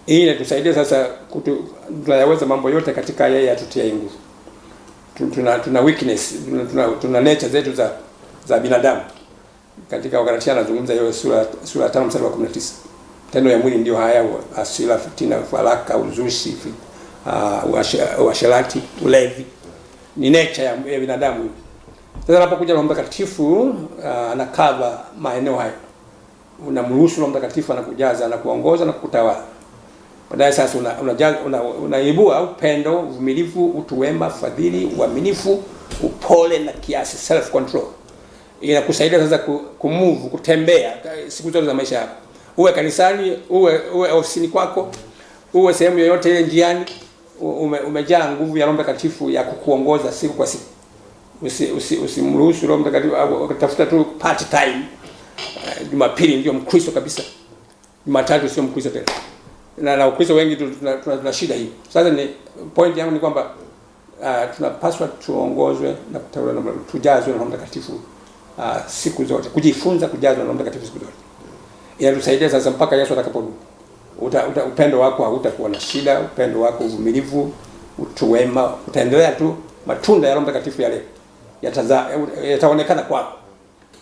Hii inatusaidia sasa tunayaweza mambo yote katika yeye atutie nguvu. Tuna weakness, tuna nature zetu za binadamu. Katika Wagalatia anazungumza hiyo sura 5 mstari wa 19. Tendo ya mwili ndio haya: hasira, fitina, faraka, uzushi, uasherati, ulevi. Ni nature ya binadamu. Sasa anapokuja Roho Mtakatifu anakava maeneo hayo. Unamruhusu Roho Mtakatifu anakujaza na kuongoza na kukutawala. Baadaye sasa unaibua upendo, uvumilivu, utu wema, fadhili, uaminifu, upole na kiasi, self control. Inakusaidia sasa kumove, kutembea siku zote za maisha yako. Uwe kanisani, uwe ofisini kwako, uwe sehemu yoyote ile njiani, umejaa nguvu ya Roho Mtakatifu ya kukuongoza siku kwa siku. Usimruhusu Roho Mtakatifu ukatafuta tu part time. Jumapili ndio Mkristo kabisa. Jumatatu sio Mkristo tena. Na Ukristo wengi tuna shida hii. Sasa ni point yangu ni kwamba tunapaswa tuongozwe na kutawaliwa na tujazwe na Roho Mtakatifu siku zote. Kujifunza kujazwa na Roho Mtakatifu siku zote. Inatusaidia sasa mpaka Yesu atakaporudi. Upendo wako hautakuwa na shida, upendo wako, uvumilivu, utu wema, utaendelea tu. Matunda ya Roho Mtakatifu yale yataonekana kwako.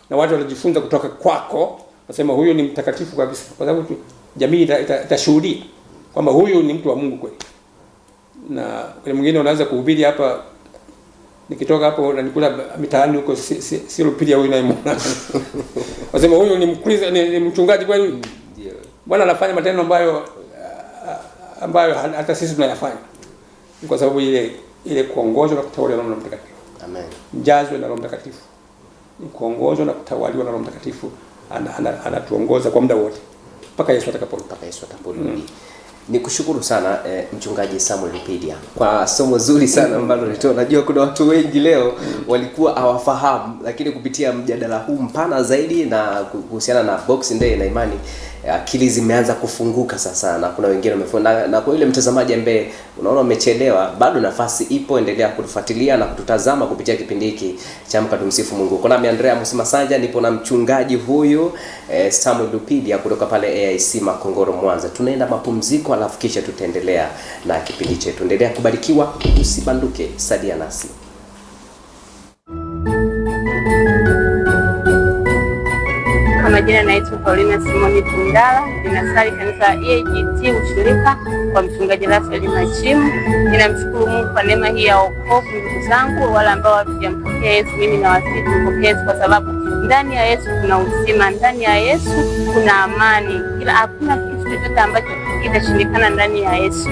Na watu watajifunza kutoka kwako, wasema huyu ni mtakatifu kabisa. Kwa sababu jamii itashuhudia kwamba huyu ni mtu wa Mungu kweli. Na mwingine unaweza kuhubiri hapa Nikitoka hapo na nikula mitaani huko si Lupidia huyu naimwona. Wasema huyu ni Mkristo, ni mchungaji kweli? Ndio. Bwana anafanya matendo ambayo hata sisi tunayafanya. Kwa sababu ile kuongozwa na kutawaliwa na Roho Mtakatifu. Amen. Mjazwe na Roho Mtakatifu. Kuongozwa na kutawaliwa na Roho Mtakatifu, anatuongoza kwa muda wote mpaka Yesu atakaporudi. Nikushukuru sana mchungaji Samuel Lupidia kwa somo zuri sana ambalo ulitoa. Najua kuna watu wengi leo walikuwa hawafahamu, lakini kupitia mjadala huu mpana zaidi na kuhusiana na Boxing Day na imani, akili zimeanza kufunguka sasa, na kuna wengine wamefunga. Na kwa yule mtazamaji ambaye unaona umechelewa, bado nafasi ipo, endelea kutufuatilia na kututazama kupitia kipindi hiki cha Amka Tumsifu Mungu. Kuna mimi Andrea Musimasanja, nipo na mchungaji huyu Samuel Lupidia kutoka pale AIC Makongoro Mwanza. Tunaenda mapumziko, alafu kisha tutaendelea na kipindi chetu. Endelea kubarikiwa, usibanduke, sadia nasi. Kwa majina naitwa Paulina Simoni Tundala, ninasali kanisa EAGT ushirika kwa mchungaji Rafael Machimu. Ninamshukuru Mungu kwa neema hii ya wokovu. Ndugu zangu wale ambao hawajampokea Yesu, mimi nawasihi tumpokee Yesu, kwa sababu ndani ya Yesu kuna uzima, ndani ya Yesu kuna amani. Hakuna kitu chochote ambacho kitashindikana ndani ya Yesu.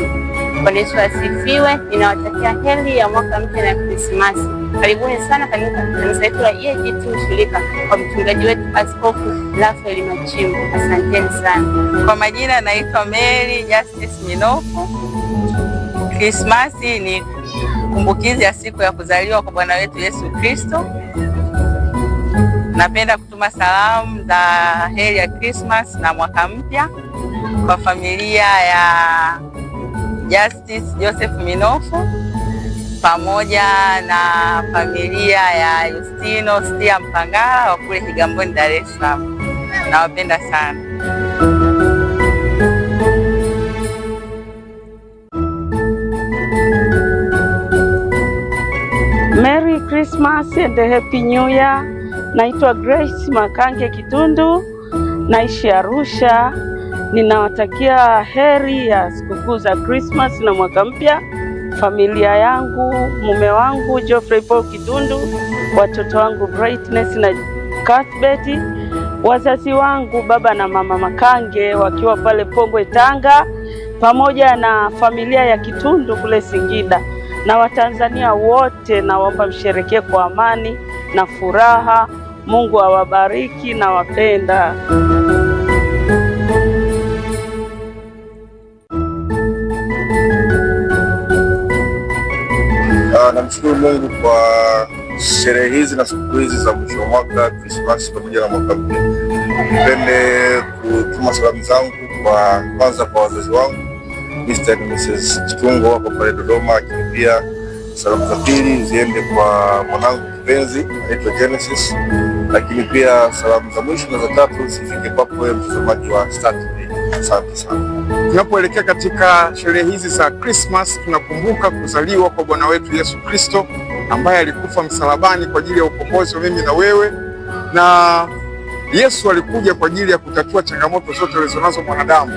Bwana Yesu asifiwe. Ninawatakia heri ya mwaka mpya na Krismasi. Karibuni sana kanisa letu la EAGT ushirika kwa mchungaji wetu Askofu Rafael Machimu. Asanteni sana. Kwa majina naitwa Mary Justice Minofu. Krismasi ni kumbukizi ya siku ya kuzaliwa kwa Bwana wetu Yesu Kristo. Napenda kutuma salamu za heri ya Christmas na mwaka mpya kwa familia ya Justice Joseph Minofu pamoja na familia ya Justino Stia Mpangala wa kule Kigamboni, Dar es Salaam. Nawapenda sana. Merry Christmas and Happy New Year. Naitwa Grace Makange Kitundu, naishi Arusha. Ninawatakia heri ya sikukuu za Christmas na mwaka mpya familia yangu, mume wangu Geoffrey Paul Kitundu, watoto wangu Brightness na Cuthbert, wazazi wangu baba na mama Makange wakiwa pale Pongwe Tanga, pamoja na familia ya Kitundu kule Singida, na Watanzania wote naomba msherekee kwa amani na furaha. Mungu awabariki na wapenda. Namshukuru Mungu kwa sherehe hizi na siku hizi za mwisho wa mwaka, Krismasi pamoja na mwaka mpya. Nipende kutuma salamu zangu kwanza kwa wazazi wangu Mr. and Mrs. Chitungo wako pale Dodoma, lakini pia salamu za pili ziende kwa mwanangu kipenzi anaitwa Genesis, lakini pia salamu za mwisho na za tatu zifike kwako wewe mtazamaji wa Star TV. Asante sana. Tunapoelekea katika sherehe hizi za Christmas, tunakumbuka kuzaliwa kwa Bwana wetu Yesu Kristo ambaye alikufa msalabani kwa ajili ya ukombozi wa mimi na wewe, na Yesu alikuja kwa ajili ya kutatua changamoto zote alizonazo mwanadamu.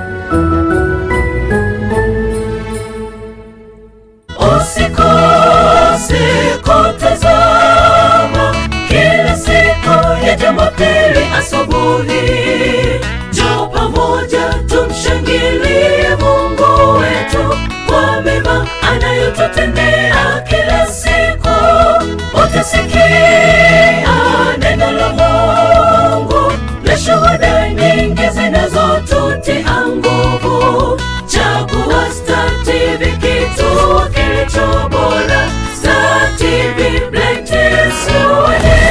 Usikose kutazama kila siku ya Jumapili asubuhi. Njoo pamoja tumshangilie Mungu wetu kwa mema anayotutendea kila siku. Utasikia neno la Mungu na shuhuda nyingi zinazotutia nguvu. Chagua Star TV, kituo kilicho bora. Star TV, brightness your day.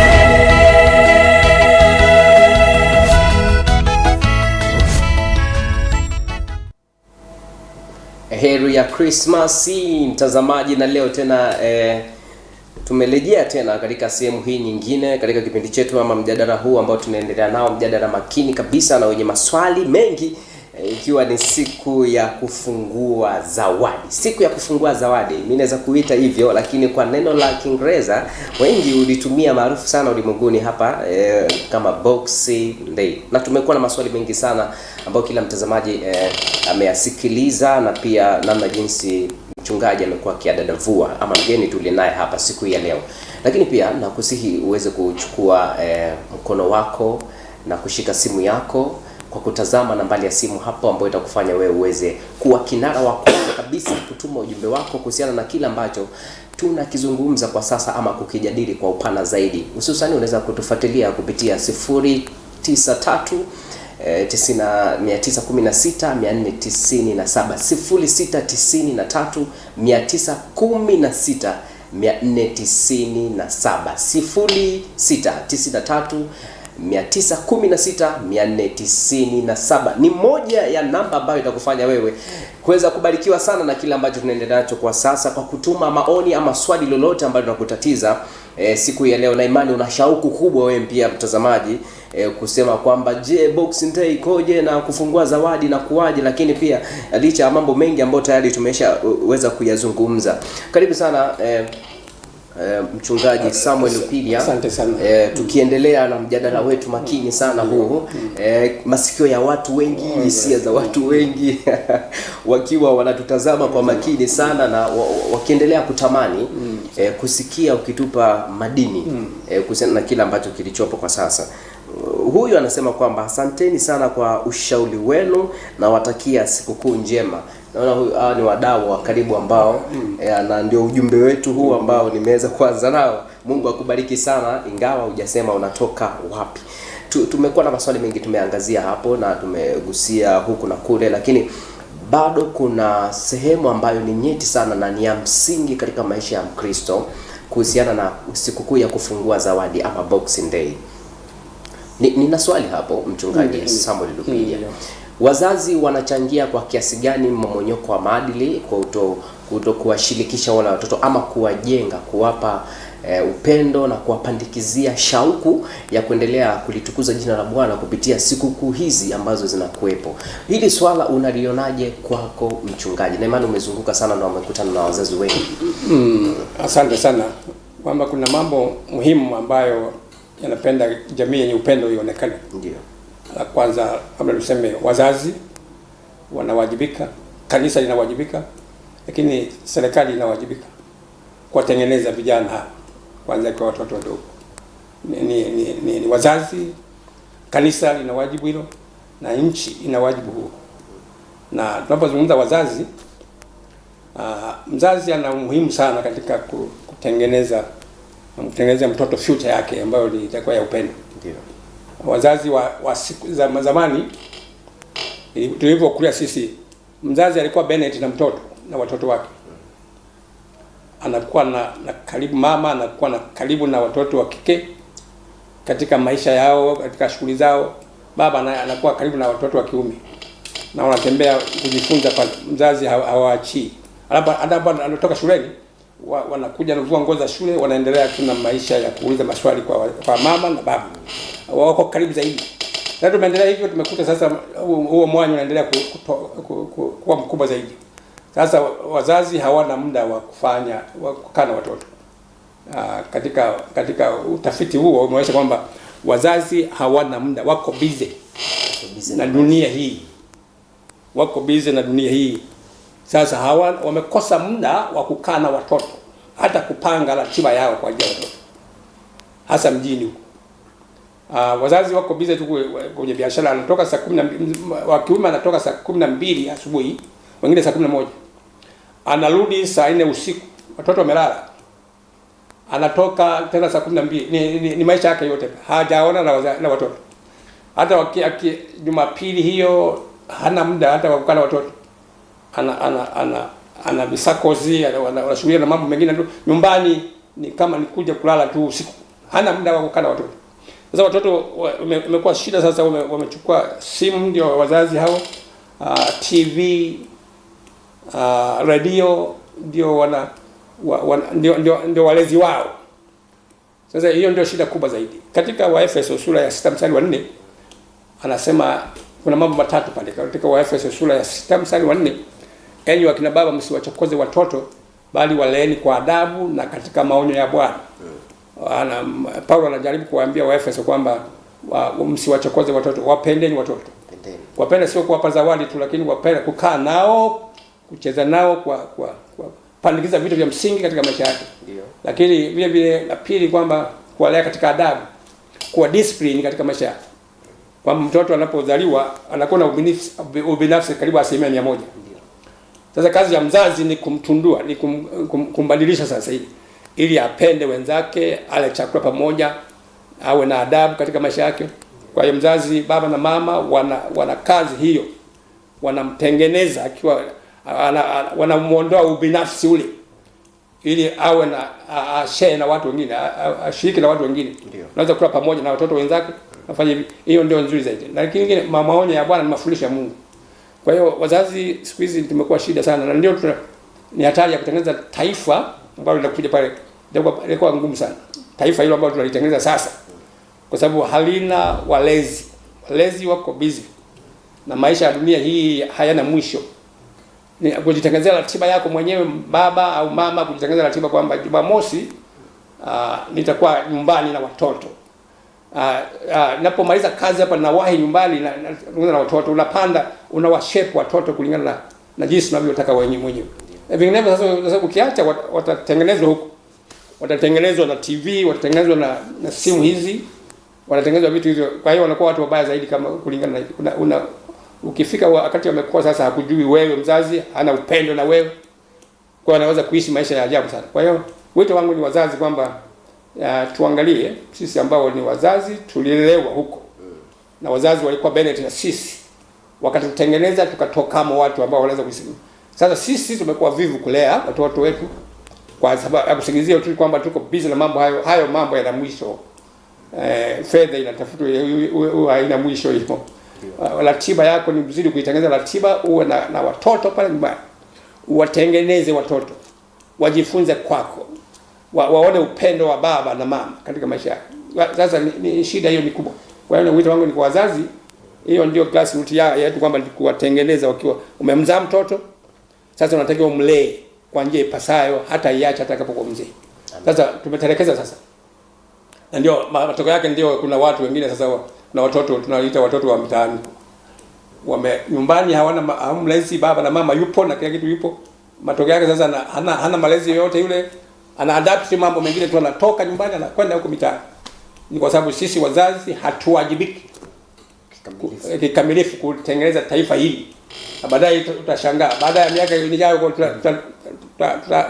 Heri ya Christmas mtazamaji, na leo tena tumerejea tena katika sehemu hii nyingine katika kipindi chetu ama mjadala huu ambao tunaendelea nao, mjadala makini kabisa na wenye maswali mengi, ikiwa ni siku ya kufungua zawadi. Siku ya kufungua zawadi, mimi naweza kuita hivyo, lakini kwa neno la Kiingereza wengi ulitumia maarufu sana ulimwenguni hapa kama Boxing Day. Na tumekuwa na maswali mengi sana ambayo kila mtazamaji ameyasikiliza, na pia namna jinsi mchungaji amekuwa akiadadavua, ama mgeni tulinaye hapa siku ya leo. Lakini pia nakusihi uweze kuchukua mkono wako na kushika simu yako kwa kutazama nambari ya simu hapo, ambayo itakufanya wewe uweze kuwa kinara wa kwanza kabisa kutuma ujumbe wako kuhusiana na kile ambacho tunakizungumza kwa sasa ama kukijadili kwa upana zaidi. Hususan unaweza kutufuatilia kupitia 093 916 497 0693 916 497 0693 916 497 ni moja ya namba ambayo itakufanya wewe kuweza kubarikiwa sana na kile ambacho tunaendelea nacho kwa sasa, kwa kutuma maoni ama swali lolote ambalo linakutatiza siku ya leo. Na imani una shauku kubwa wewe pia mtazamaji kusema kwamba je, Boxing Day ikoje na kufungua zawadi na kuwaje, lakini pia licha ya mambo mengi ambayo tayari tumeshaweza kuyazungumza. Karibu sana Mchungaji Samuel Lupilia. Asante sana. Tukiendelea na mjadala wetu makini sana huu, masikio ya watu wengi, hisia za watu wengi wakiwa wanatutazama kwa makini sana na wakiendelea kutamani kusikia ukitupa madini kuhusiana na kile ambacho kilichopo kwa sasa. Huyu anasema kwamba asanteni sana kwa ushauri wenu na watakia sikukuu njema. Naona huyu ni wadau wa karibu ambao na ndio ujumbe wetu huu ambao nimeweza kuanza nao. Mungu akubariki sana, ingawa hujasema unatoka wapi. Tumekuwa na maswali mengi tumeangazia hapo na tumegusia huku na kule, lakini bado kuna sehemu ambayo ni nyeti sana na ni ya msingi katika maisha ya Mkristo kuhusiana na sikukuu ya kufungua zawadi ama Boxing Day. Nina swali hapo Mchungaji Samuel Lupilia. Wazazi wanachangia kwa kiasi gani mmomonyoko wa maadili kwa kuto kuwashirikisha wale watoto ama kuwajenga, kuwapa upendo na kuwapandikizia shauku ya kuendelea kulitukuza jina la Bwana kupitia sikukuu hizi ambazo zinakuepo? Hili swala unalionaje kwako mchungaji? Na imani umezunguka sana na umekutana na wazazi wengi. Asante sana. Kwamba kuna mambo muhimu ambayo yanapenda jamii yenye upendo ionekane. Ndio. La kwanza, kama tuseme, wazazi wanawajibika, kanisa linawajibika, lakini serikali inawajibika kuwatengeneza vijana hapa kwanza kwa watoto wadogo. Ni wazazi, kanisa lina wajibu hilo na nchi ina wajibu huo. Na tunapozungumza wazazi, mzazi ana umuhimu sana katika kutengeneza mtoto future yake ambayo itakuwa ya upendo. Ndio. Wazazi wa siku za zamani tulivyokulia sisi, mzazi alikuwa Bennett na mtoto na watoto wake. Anakuwa na karibu, mama anakuwa na karibu na watoto wa kike katika maisha yao, katika shughuli zao. Baba anakuwa karibu na watoto wa kiume na wanatembea kujifunza pale. Mzazi hawaachii. Anatoka shuleni, wanakuja navua nguo za shule, wanaendelea kuna maisha ya kuuliza maswali kwa mama na baba. Wako karibu zaidi. Na tumeendelea hivyo, tumekuta sasa huo mwanya unaendelea kuwa mkubwa zaidi. Sasa wazazi hawana muda wa kukaa na watoto. Katika utafiti huo umeonyesha kwamba wazazi hawana muda, wako busy na dunia hii. Wako busy na dunia hii. Sasa wamekosa muda wa kukaa na watoto, hata kupanga ratiba yao kwa ajili ya watoto. Hasa mjini huko. Wazazi wako busy tu kwenye biashara. Anatoka saa 12, wa kiume anatoka saa 12 asubuhi, wengine saa 11. Anarudi saa 4 usiku, watoto wamelala. Anatoka tena saa 12. Ni maisha yake yote. Hajaona na watoto. Hata Jumapili hiyo hana muda hata wa kukaa na watoto. Ana visakozi, anashughulia na mambo mengine tu. Nyumbani ni kama ni kuja kulala tu usiku. Hana muda wa kukaa na watoto. Sasa watoto wamekuwa shida. Sasa wamechukua simu, ndio wazazi hao, TV, radio, ndio ndio walezi wao. Sasa hiyo ndio shida kubwa zaidi. Katika Waefeso sura ya 6 mstari wa 4 anasema kuna mambo matatu pale. Katika Waefeso sura ya 6 mstari wa 4, enyi wakina baba msiwachokoze watoto, bali waleeni kwa adabu na katika maonyo ya Bwana. Paulo anajaribu kuwaambia Waefeso kwamba msiwachokoze watoto, wapendeni watoto. Wapende sio kuwapa zawadi tu, lakini wapende kukaa nao kucheza nao, kwa pandikiza vitu vya msingi katika maisha yake. Ndio. Lakini vile vile la pili kwamba kuwalea katika adabu, kuwa discipline katika maisha yake. Kwamba mtoto anapozaliwa anakuwa na ubinafsi karibu 100%. Sasa kazi ya mzazi ni kumtundua, ni kumbadilisha sasa hivi ili apende wenzake, ale chakula pamoja, awe na adabu katika maisha yake. Kwa hiyo mzazi, baba na mama wana kazi hiyo. Wanamtengeneza akiwa wanamuondoa ubinafsi ule ili awe na share na watu wengine, ashiriki na watu wengine. Unaweza kula pamoja na watoto wenzake, nafanya hivi. Hiyo ndio nzuri zaidi. Na kingine, maonyo ya Bwana ni mafundisho ya Mungu. Kwa hiyo wazazi siku hizi tumekuwa shida sana, na ndio ni hatari ya kutengeneza taifa ambalo linakuja pale, ilikuwa ngumu sana. Taifa hilo ambalo tunalitengeneza sasa, kwa sababu halina walezi. Walezi wako busy na maisha ya dunia hii, hayana mwisho. Ni kujitengenezea ratiba yako mwenyewe, baba au mama, kujitengenezea ratiba kwamba Jumamosi nitakuwa nyumbani na watoto. Ninapomaliza kazi hapa nawahi nyumbani na watoto. Unapanda, unawashape watoto kulingana na jinsi unavyotaka wewe mwenyewe. Vinginevyo sasa ukiacha watatengenezwa huko. Watatengenezwa na TV, watatengenezwa na simu hizi, watatengenezwa vitu hivyo. Kwa hiyo wanakuwa watu wabaya zaidi kama kulingana na ukifika wakati wamekuwa sasa hakujui wewe mzazi, hana upendo na wewe. Kwa hiyo anaweza kuishi maisha ya ajabu sana. Kwa hiyo wito wangu ni wazazi kwamba tuangalie sisi ambao ni wazazi, tulilelewa huko. Na wazazi walikuwa benefit na sisi. Wakati tutengeneza tukatoka kama watu ambao wanaweza kuishi. Sasa sisi tumekuwa vivu kulea watoto wetu kwa sababu ya kusingizia tu kwamba tuko busy na mambo hayo mambo yana mwisho. Fedha inatafutwa, haina mwisho hiyo. Ratiba yako ni mzuri kuitengeneza ratiba, uwe na watoto pale nyumbani. Uwatengeneze watoto. Wajifunze kwako. Waone upendo wa baba na mama katika maisha yao. Sasa ni shida hiyo ni kubwa. Kwa hiyo wito wangu ni kwa wazazi, hiyo ndio classroot yetu kwamba kuwatengeneza wakiwa umemzaa mtoto. Sasa unatakiwa umlee kwa njia ipasayo hata iache atakapokuwa mzee. Sasa tumetelekeza sasa. Na ndio matokeo yake ndio kuna watu wengine sasa, kuna watoto tunaoita watoto wa mtaani. Nyumbani hawana mlezi, baba na mama yupo na kila kitu yupo. Matokeo yake sasa hana malezi yoyote yule. Anaadapt mambo mengine tu, anatoka nyumbani anakwenda huko mitaani. Ni kwa sababu sisi wazazi hatuwajibiki kikamilifu kutengeneza taifa hili. Na baadaye utashangaa baada ya miaka ijayo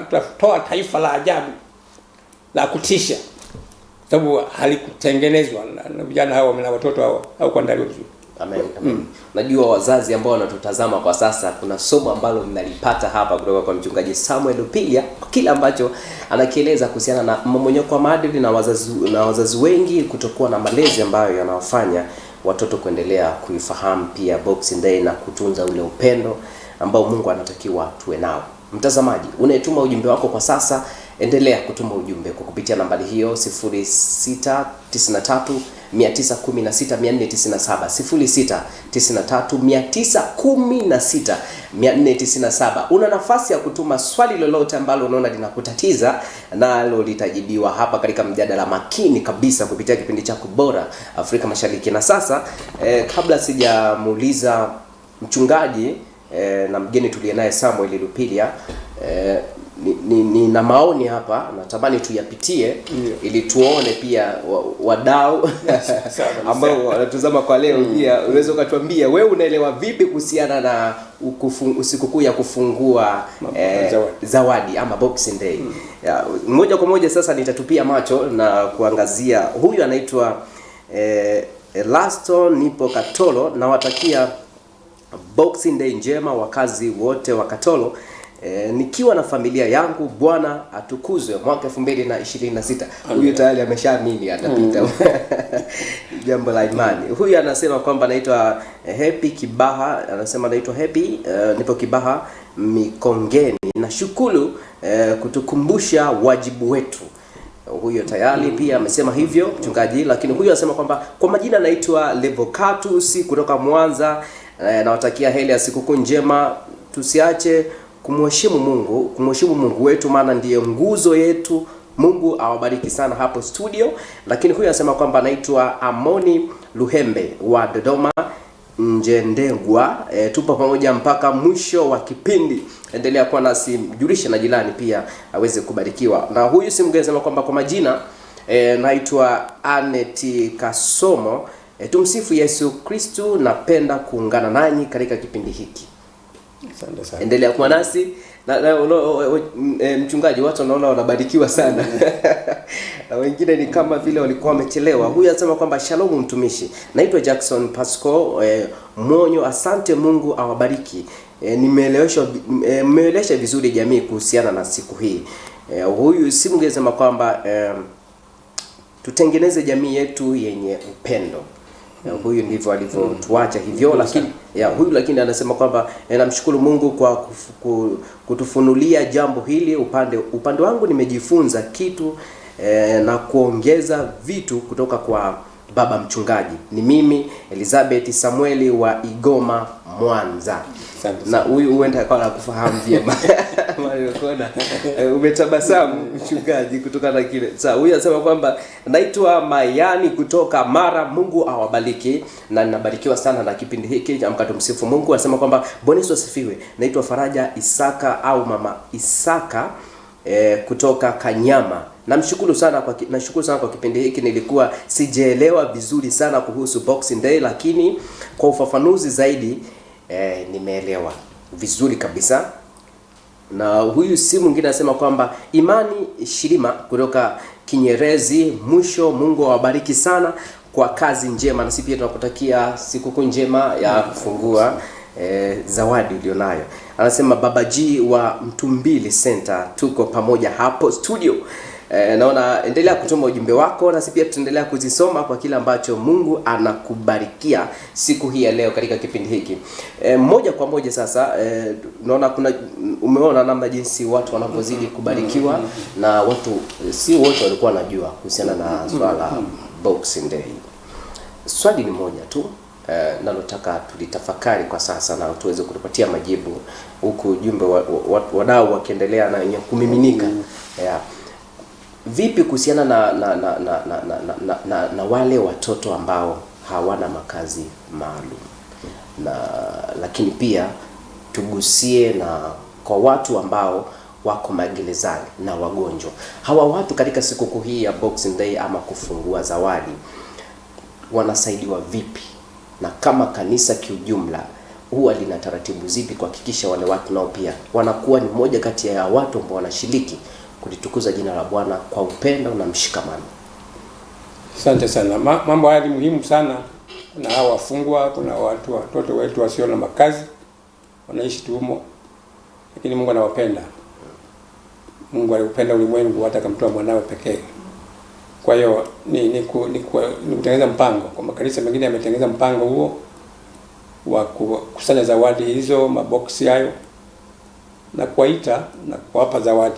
tutatoa taifa la ajabu la kutisha, sababu halikutengenezwa na vijana hao na watoto hao au kuandaliwa vizuri. Amen. Najua wazazi ambao wanatutazama kwa sasa, kuna somo ambalo mnalipata hapa kutoka kwa mchungaji Samuel Lupilia, kile ambacho anakieleza kuhusiana na mmomonyoko wa maadili na wazazi wengi kutokuwa na malezi ambayo yanawafanya watoto kuendelea kuifahamu pia Boxing Day na kutunza ule upendo ambao Mungu anatakiwa tuwe nao. Mtazamaji, unayetuma ujumbe wako kwa sasa, endelea kutuma ujumbe kwa kupitia nambari hiyo 0693 916 497 0693 916 497. Una nafasi ya kutuma swali lolote ambalo unaona linakutatiza, nalo litajibiwa hapa katika mjadala makini kabisa kupitia kipindi chako bora Afrika Mashariki. Na sasa kabla sijamuuliza mchungaji na mgeni tuliye naye Samuel Lupilia, na maoni hapa natamani tuyapitie ili tuone pia wadau ambao wanatazama kwa leo. Pia unaweza ukatuambia wewe unaelewa vipi kuhusiana na sikukuu ya kufungua zawadi ama Boxing Day. Moja kwa moja sasa nitatupia macho na kuangazia huyu anaitwa Laston, nipo Katolo, na watakia Boxing Day njema wakazi wote wa Katolo. Nikiwa na familia yangu, Bwana atukuzwe mwaka 2026. Huyu tayari ameshaamini atapita. Jambo la imani. Huyu anasema kwamba anaitwa Happy Kibaha, anasema anaitwa Happy, nipo Kibaha Mikongeni. Nashukuru kutukumbusha wajibu wetu. Huyo tayari pia amesema hivyo mchungaji, lakini huyu anasema kwamba kwa majina anaitwa Levocatus kutoka Mwanza, nawatakia heri ya sikukuu njema. Tusiache kumheshimu Mungu wetu, maana ndiye nguzo yetu. Mungu awabariki sana hapo studio. Lakini huyu anasema kwamba anaitwa Amoni Luhembe wa Dodoma Njendengwa, tupo pamoja mpaka mwisho wa kipindi. endelea kuwa nasi, mjulishe na jirani pia aweze kubarikiwa. Na huyu si mgeni, sema kwamba kwa majina naitwa Aneti Kasomo. Tumsifu Yesu Kristo. Napenda kuungana nanyi katika kipindi hiki. Asante sana. Endelea kuwa nasi na mchungaji, watu wanaona wanabarikiwa sana. Na wengine ni kama vile walikuwa wamechelewa. Huyu anasema kwamba shalom mtumishi. Naitwa Jackson Pasco Monyo. Asante, Mungu awabariki. Nimeelewesha vizuri jamii kuhusiana na siku hii. Huyu si mngesema kwamba tutengeneze jamii yetu yenye upendo. Huyu ndivyo alivyotuacha hivyo, lakini lakini anasema kwamba namshukuru Mungu kwa kutufunulia jambo hili. Upande wangu nimejifunza kitu na kuongeza vitu kutoka kwa baba mchungaji. Ni mimi Elizabeth Samueli wa Igoma, Mwanza. Na huyu huenda akawa kufahamu vyema. Maana umetabasamu mchungaji kutoka na kile. Sasa huyu anasema kwamba naitwa Mayani kutoka Mara. Mungu awabariki na ninabarikiwa sana na kipindi hiki. Amka tumsifu Mungu. Anasema kwamba Bwana Yesu asifiwe. Naitwa Faraja Isaka au Mama Isaka kutoka Kanyama. Nashukuru sana kwa kipindi hiki. Nilikuwa sijaelewa vizuri sana kuhusu Boxing Day, lakini kwa ufafanuzi zaidi nimeelewa vizuri kabisa. Na huyu si mwingine anasema kwamba Imani Shirima kutoka Kinyerezi mwisho. Mungu awabariki sana kwa kazi njema, na sisi pia tunakutakia sikukuu njema ya kufungua zawadi ulionayo. Anasema Baba G wa Mtumbili Center, tuko pamoja hapo studio. Naona endelea kutuma ujumbe wako, na sisi pia tutaendelea kuzisoma kwa kile ambacho Mungu anakubarikia siku hii ya leo katika kipindi hiki. Moja kwa moja sasa, naona umeona namna jinsi watu wanapozidi kubarikiwa, na watu si wote walikuwa wanajua kuhusiana na swala Boxing Day. Swali ni moja tu nalotaka tulitafakari kwa sasa na tuweze kutupatia majibu, huku ujumbe wadau wakiendelea na kumiminika. Vipi kuhusiana na wale watoto ambao hawana makazi maalum, lakini pia tugusie na kwa watu ambao wako magerezani na wagonjwa. Hawa watu katika sikukuu hii ya Boxing Day ama kufungua zawadi wanasaidiwa vipi, na kama kanisa kiujumla huwa lina taratibu zipi kuhakikisha wale watu nao pia wanakuwa ni moja kati ya watu ambao wanashiriki kulitukuza jina la Bwana kwa upendo na mshikamano? Asante sana. Mambo haya ni muhimu sana. Na hao wafungwa, kuna watoto wetu wasio na makazi wanaishi tu humo, lakini Mungu anawapenda. Mungu aliupenda ulimwengu hata akamtoa mwanawe pekee. Kwa hiyo ni kutengeneza mpango. Kwa makanisa mengine yametengeneza mpango huo wa kukusanya zawadi hizo, maboksi hayo, na kuwaita na kuwapa zawadi.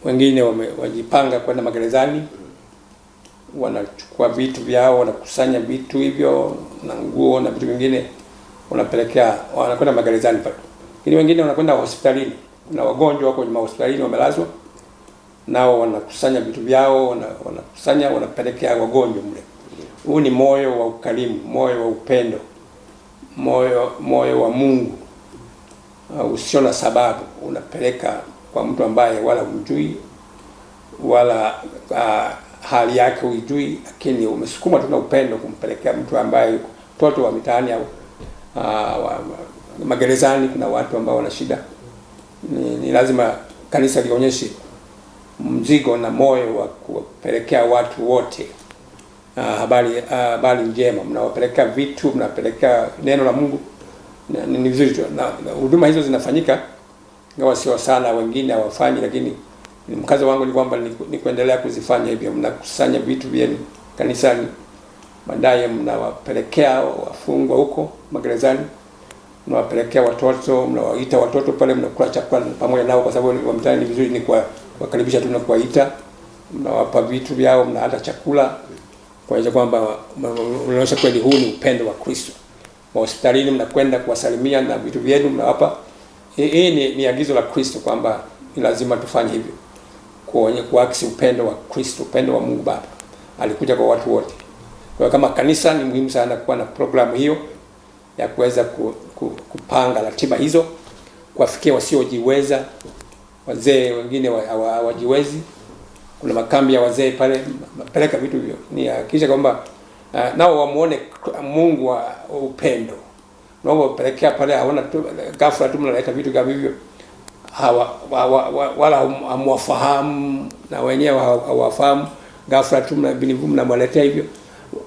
Wengine wajipanga kwenda magerezani, wanachukua vitu vyao, wanakusanya vitu hivyo na nguo na vitu vingine, wanakwenda magerezani pale. Lakini wengine wanakwenda hospitalini. Kuna wagonjwa wako kwenye hospitalini wamelazwa, nao wanakusanya vitu vyao, wanapelekea wagonjwa mle. Huu ni moyo wa ukarimu, moyo wa upendo, moyo wa Mungu usio na sababu. Unapeleka kwa mtu ambaye wala humjui wala hali yake hujui, lakini umesukuma tu na upendo kumpelekea mtu ambaye mtoto wa mitaani au magerezani. Kuna watu ambao wana shida. Ni lazima kanisa lionyeshe mzigo na moyo wa kupelekea watu wote habari njema. Mnawapeleka vitu, mnapeleka neno la Mungu. Ni vizuri tu, na huduma hizo zinafanyika, ingawa sio sana, wengine hawafanyi, lakini mkazo wangu ni kwamba ni kuendelea kuzifanya hivyo. Mnakusanya vitu vyenu kanisani, baadaye mnawapelekea wafungwa huko magerezani, mnawapelekea watoto, mnawaita watoto pale, mnakula chakula pamoja nao, kwa sababu wa mtaani ni vizuri ni kuwakaribisha tu na kuwaita, mnawapa vitu vyao, mnaalika chakula, kuonyesha kwamba unaonyesha kweli huu ni upendo wa Kristo. Hospitalini mnakwenda kuwasalimia na vitu vyenu mnawapa. Hii ni agizo la Kristo kwamba ni lazima tufanye hivyo, kuakisi upendo wa Kristo, upendo wa Mungu Baba. Alikuja kwa watu wote. Kwa kama kanisa ni muhimu sana kuwa na programu hiyo ya kuweza kupanga ratiba hizo, kuwafikia wasiojiweza, wazee wengine hawajiwezi. Kuna makambi ya wazee pale, napeleka vitu hivyo. Ni hakikisha kwamba nao wamuone Mungu wa upendo. Naomba pelekea pale, haona tu ghafla tu mnaleta vitu kama hivyo. Wala hamwafahamu na wenyewe hawafahamu, ghafla tu mnamwaletea hivyo.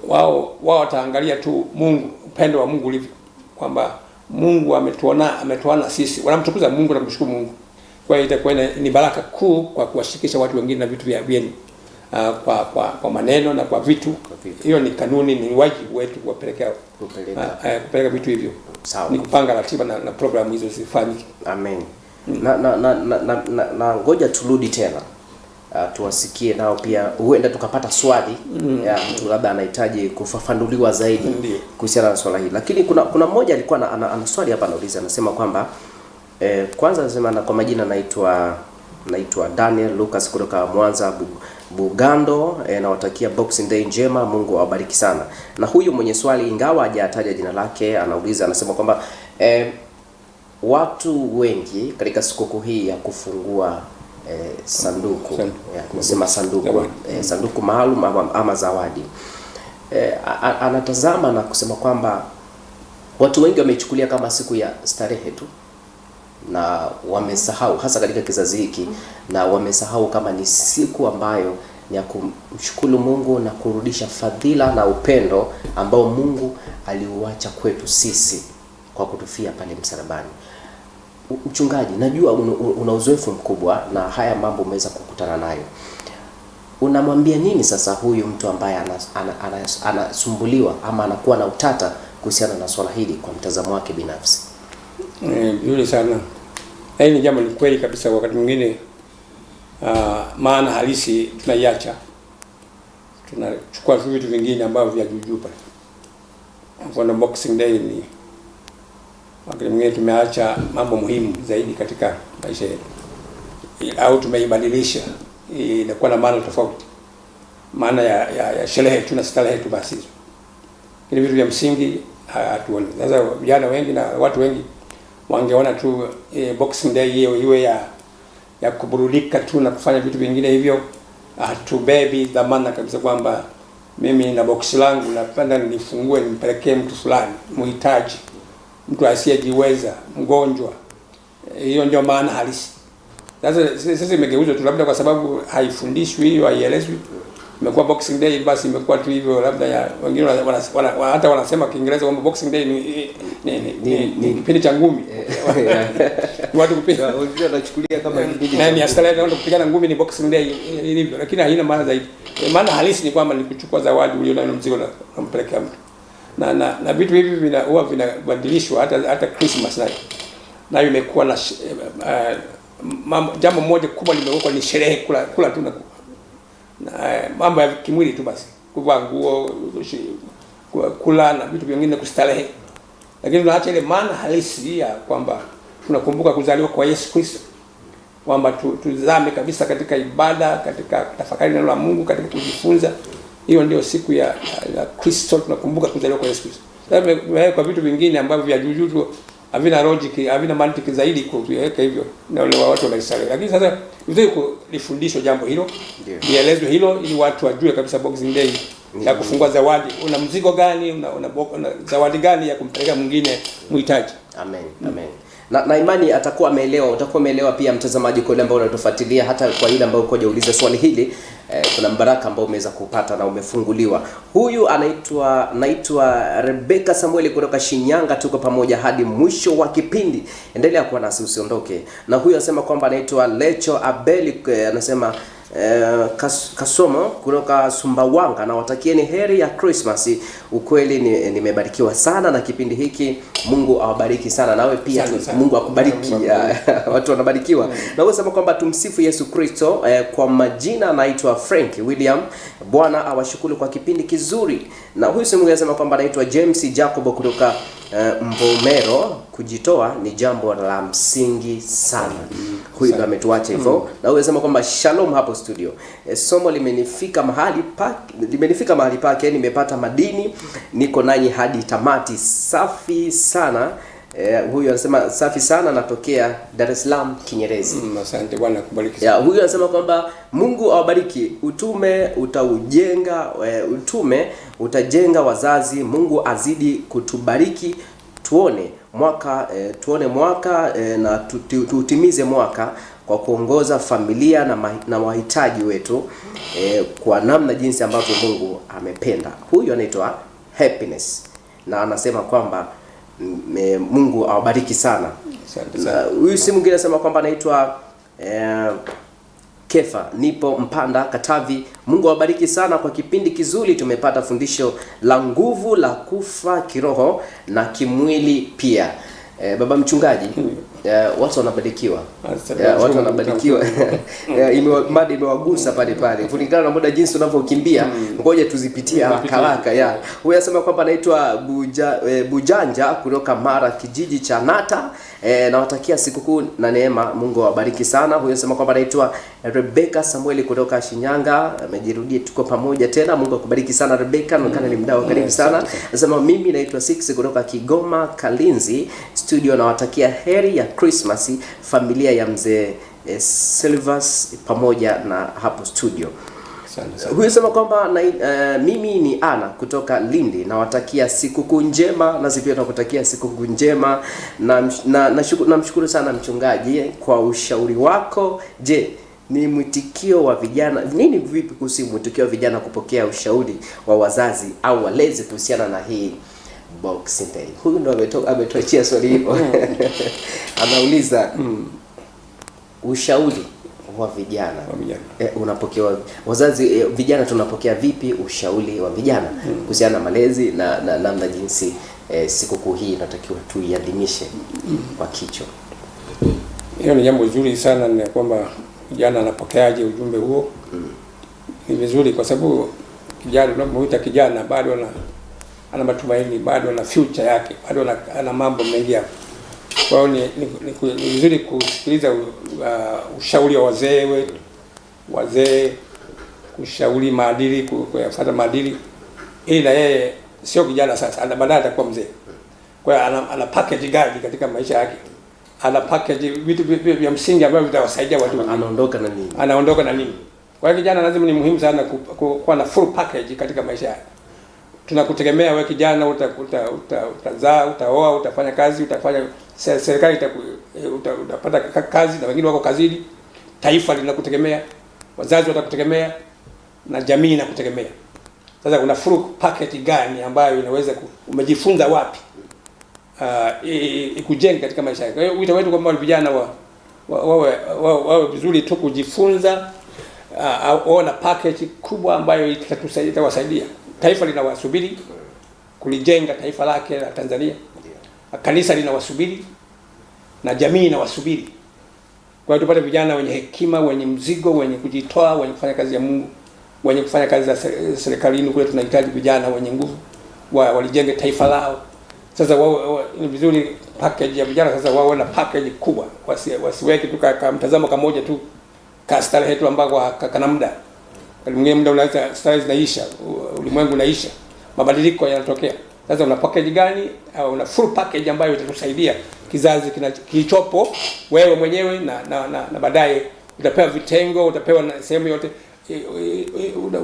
Wao wataangalia tu Mungu, upendo wa Mungu ulivyo, kwamba Mungu ametuona sisi. Wanamtukuza Mungu na kumshukuru Mungu. Kwa hiyo itakuwa ni baraka kuu kwa kuwashirikisha watu wengine na vitu vyenu, kwa maneno na kwa vitu. Hiyo ni kanuni, ni wajibu wetu kuwapeleka kupeleka vitu hivyo. Sawa. Ni kupanga ratiba na programu hizo zifanyike. Amen. Na ngoja turudi tena. Tuwasikie nao pia, huenda tukapata swali ya mtu labda anahitaji kufafanuliwa zaidi kuhusiana na swala hili. Lakini kuna mmoja alikuwa ana swali hapa anauliza, anasema kwamba kwanza anasema kwa majina naitwa Daniel Lucas kutoka Mwanza Bugando, nawatakia Boxing Day njema, Mungu awabariki sana. Na huyu mwenye swali, ingawa hajataja jina lake, anauliza, anasema kwamba watu wengi katika sikukuu hii ya kufungua sanduku, nasema sanduku maalum ama zawadi, anatazama na kusema kwamba watu wengi wamechukulia kama siku ya starehe tu, na wamesahau, hasa katika kizazi hiki, na wamesahau kama ni siku ambayo ni ya kumshukuru Mungu na kurudisha fadhila na upendo ambao Mungu aliuacha kwetu sisi kwa kutufia pale msalabani. Mchungaji, najua una uzoefu mkubwa na haya mambo umeweza kukutana nayo. Unamwambia nini sasa huyu mtu ambaye anasumbuliwa ama anakuwa na utata kuhusiana na swala hili kwa mtazamo wake binafsi? Vizuri sana. Hii ni jambo ni kweli kabisa. Wakati mwingine maana halisi tunaiacha, tunachukua vitu vingine ambavyo vya juu pale. Kwa Boxing Day ni wakati mwingine tumeacha mambo muhimu zaidi katika maisha yetu, au tumeibadilisha, inakuwa na maana tofauti, maana ya sherehe tu na starehe tu basi. Ile vitu vya msingi hatuoni. Sasa vijana wengi na watu wengi wangeona tu Boxing Day hiyo iwe ya kuburudika tu na kufanya vitu vingine hivyo. Hatubebi dhamana kabisa kwamba mimi na box langu napenda nifungue nimpelekee mtu fulani muhitaji, mtu asiyejiweza, mgonjwa. Hiyo ndio maana halisi. Sasa imegeuzwa tu labda kwa sababu haifundishwi hiyo, haielezwi. Imekuwa Boxing Day basi imekuwa tu hivyo, labda ya wengine hata wanasema Kiingereza kwamba Boxing Day ni kipindi cha ngumi. Watu kupiga wengine wanachukulia kama ni astarehe, watu kupigana ngumi ni Boxing Day ilivyo, lakini haina maana zaidi. Maana halisi ni kwamba ni kuchukua zawadi ulio na mzigo na kumpelekea mtu. Na vitu hivi huwa vinabadilishwa, hata Christmas nayo imekuwa na jambo moja kubwa limewekwa, ni sherehe, kula tu na mambo ya kimwili tu basi, kuvaa nguo, kula na vitu vingine, kustarehe. Lakini tunaacha ile maana halisi ya kwamba tunakumbuka kuzaliwa kwa Yesu Kristo, kwamba tuzame kabisa katika ibada, katika tafakari neno la Mungu, katika kujifunza. Hiyo ndio siku ya Kristo, tunakumbuka kuzaliwa kwa Yesu Kristo. Sasa kwa vitu vingine ambavyo vya juu tu havina logic, havina mantiki zaidi kuviweka hivyo, na wale watu wanaisalia. Lakini sasa vizuri kulifundishwa jambo hilo, lielezwe hilo, ili watu wajue kabisa Boxing Day ya kufungua zawadi, una mzigo gani, una zawadi gani ya kumpeleka mwingine muhitaji. Amen. Na imani utakuwa umeelewa pia mtazamaji, kwa yule ambao unatufuatilia, hata kwa yule ambao ukoje uliza swali hili, kuna mbaraka ambao umeweza kupata na umefunguliwa. Huyu naitwa Rebecca Samueli kutoka Shinyanga, tuko pamoja hadi mwisho wa kipindi. Endelea kuwa nasi, usiondoke. Na huyu anasema kwamba anaitwa Lecho Abeli, anasema Kasomo kutoka Sumbawanga, na watakieni heri ya Christmas. Ukweli nimebarikiwa sana na kipindi hiki. Mungu awabariki sana, nawe pia Mungu akubariki. Watu wanabarikiwa. Na wewe sema kwamba tumsifu Yesu Kristo. Kwa majina naitwa Frank William. Bwana awashukuru kwa kipindi kizuri. Na huyu simu anasema kwamba anaitwa James Jacob kutoka Mbomero. Kujitoa ni jambo la msingi sana. Huyu ndo ametuacha hivyo. Na wewe sema kwamba shalom hapo studio. Somo limenifika mahali pake, nimepata madini, niko nanyi hadi tamati. Safi sana. Huyu anasema safi sana, natokea Dar es Salaam Kinyerezi. Asante, Bwana kubariki. Huyu anasema kwamba Mungu awabariki, utume utaujenga, utume utajenga wazazi. Mungu azidi kutubariki, tuone mwaka na tutimize mwaka kwa kuongoza familia na wahitaji wetu kwa namna jinsi ambavyo Mungu amependa. Huyu anaitwa Happiness na anasema kwamba Mungu awabariki sana. Huyu si mwingine anasema kwamba anaitwa Kefa, nipo Mpanda Katavi. Mungu awabariki sana kwa kipindi kizuri, tumepata fundisho la nguvu la kufa kiroho na kimwili pia. Baba mchungaji, watu wanabarikiwa. Watu wanabarikiwa. Mada imewagusa pale kulingana na muda jinsi unavyokimbia. Ngoja tuzipitie haraka. Huyu anasema kwamba anaitwa Bujanja kutoka Mara, kijiji cha Nata. Nawatakia sikukuu na neema. Mungu awabariki sana. Huyu anasema kwamba anaitwa Rebecca Samueli kutoka Shinyanga. Amejirudia, tuko pamoja tena. Mungu akubariki sana Rebecca, naonekana ni mdau karibu sana. Anasema mimi naitwa Six kutoka Kigoma Kalinzi studio, nawatakia heri ya Christmas familia ya mzee Silvers pamoja na hapo studio. Huyu sema kwamba mimi ni Ana kutoka Lindi, nawatakia sikukuu njema, na pia nakutakia sikukuu njema na namshukuru sana mchungaji kwa ushauri wako. Je, ni mwitikio wa vijana vipi kuhusu mwitikio wa vijana kupokea ushauri wa wazazi au walezi kuhusiana na hii Boxing Day? Huyu ndo ametoachia swali hilo. Anauliza ushauri wa vijana. Unapokea wazazi, vijana tunapokea vipi ushauri wa vijana kuhusiana na malezi na namna jinsi sikukuu hii inatakiwa tuiadhimishe kwa kicho? Hiyo ni jambo zuri sana, ni kwamba vijana anapokeaje ujumbe huo. Ni vizuri kwa sababu kijana, unapomuita kijana, bado ana matumaini, bado ana future yake, bado ana mambo mengi hapo. Kwa hiyo ni vizuri kusikiliza ushauri wa wazee, kushauri maadili, kufuata maadili, ili na yeye sio kijana sasa, baadaye atakuwa mzee. Kwa hiyo ana package gani katika maisha yake? Ana package vitu vya msingi ambavyo vitawasaidia watu. Anaondoka na nini? Kwa hiyo kijana lazima, ni muhimu sana kuwa na full package katika maisha yake. Tunakutegemea wewe kijana, utazaa, utaoa, utafanya kazi, serikali utapata kazi, na wengine wako kazini. Taifa linakutegemea, wazazi watakutegemea, na jamii inakutegemea. Sasa una full package gani ambayo inaweza umejifunza wapi ikujenga katika maisha yako? Kwa hiyo wito wetu kwamba vijana wawe vizuri tu kujifunza, na package kubwa ambayo itawasaidia. Taifa linawasubiri kulijenga taifa lake la Tanzania. Kanisa linawasubiri na jamii inawasubiri. Kwa hiyo tupate vijana wenye hekima, wenye mzigo, wenye kujitoa, wenye kufanya kazi ya Mungu, wenye kufanya kazi za serikalini kule. Tunahitaji vijana wenye nguvu, walijenge taifa lao. Sasa ni vizuri package ya vijana sasa wawe na package kubwa, wasiweke tu mtazamo kamoja tu kastara yetu ambako kana muda. Mwingine muda unaweza stars zinaisha, ulimwengu unaisha, mabadiliko yanatokea. Sasa una package gani? Au una full package ambayo itakusaidia kizazi kilichopo, wewe mwenyewe na baadaye utapewa vitengo, utapewa na sehemu yote.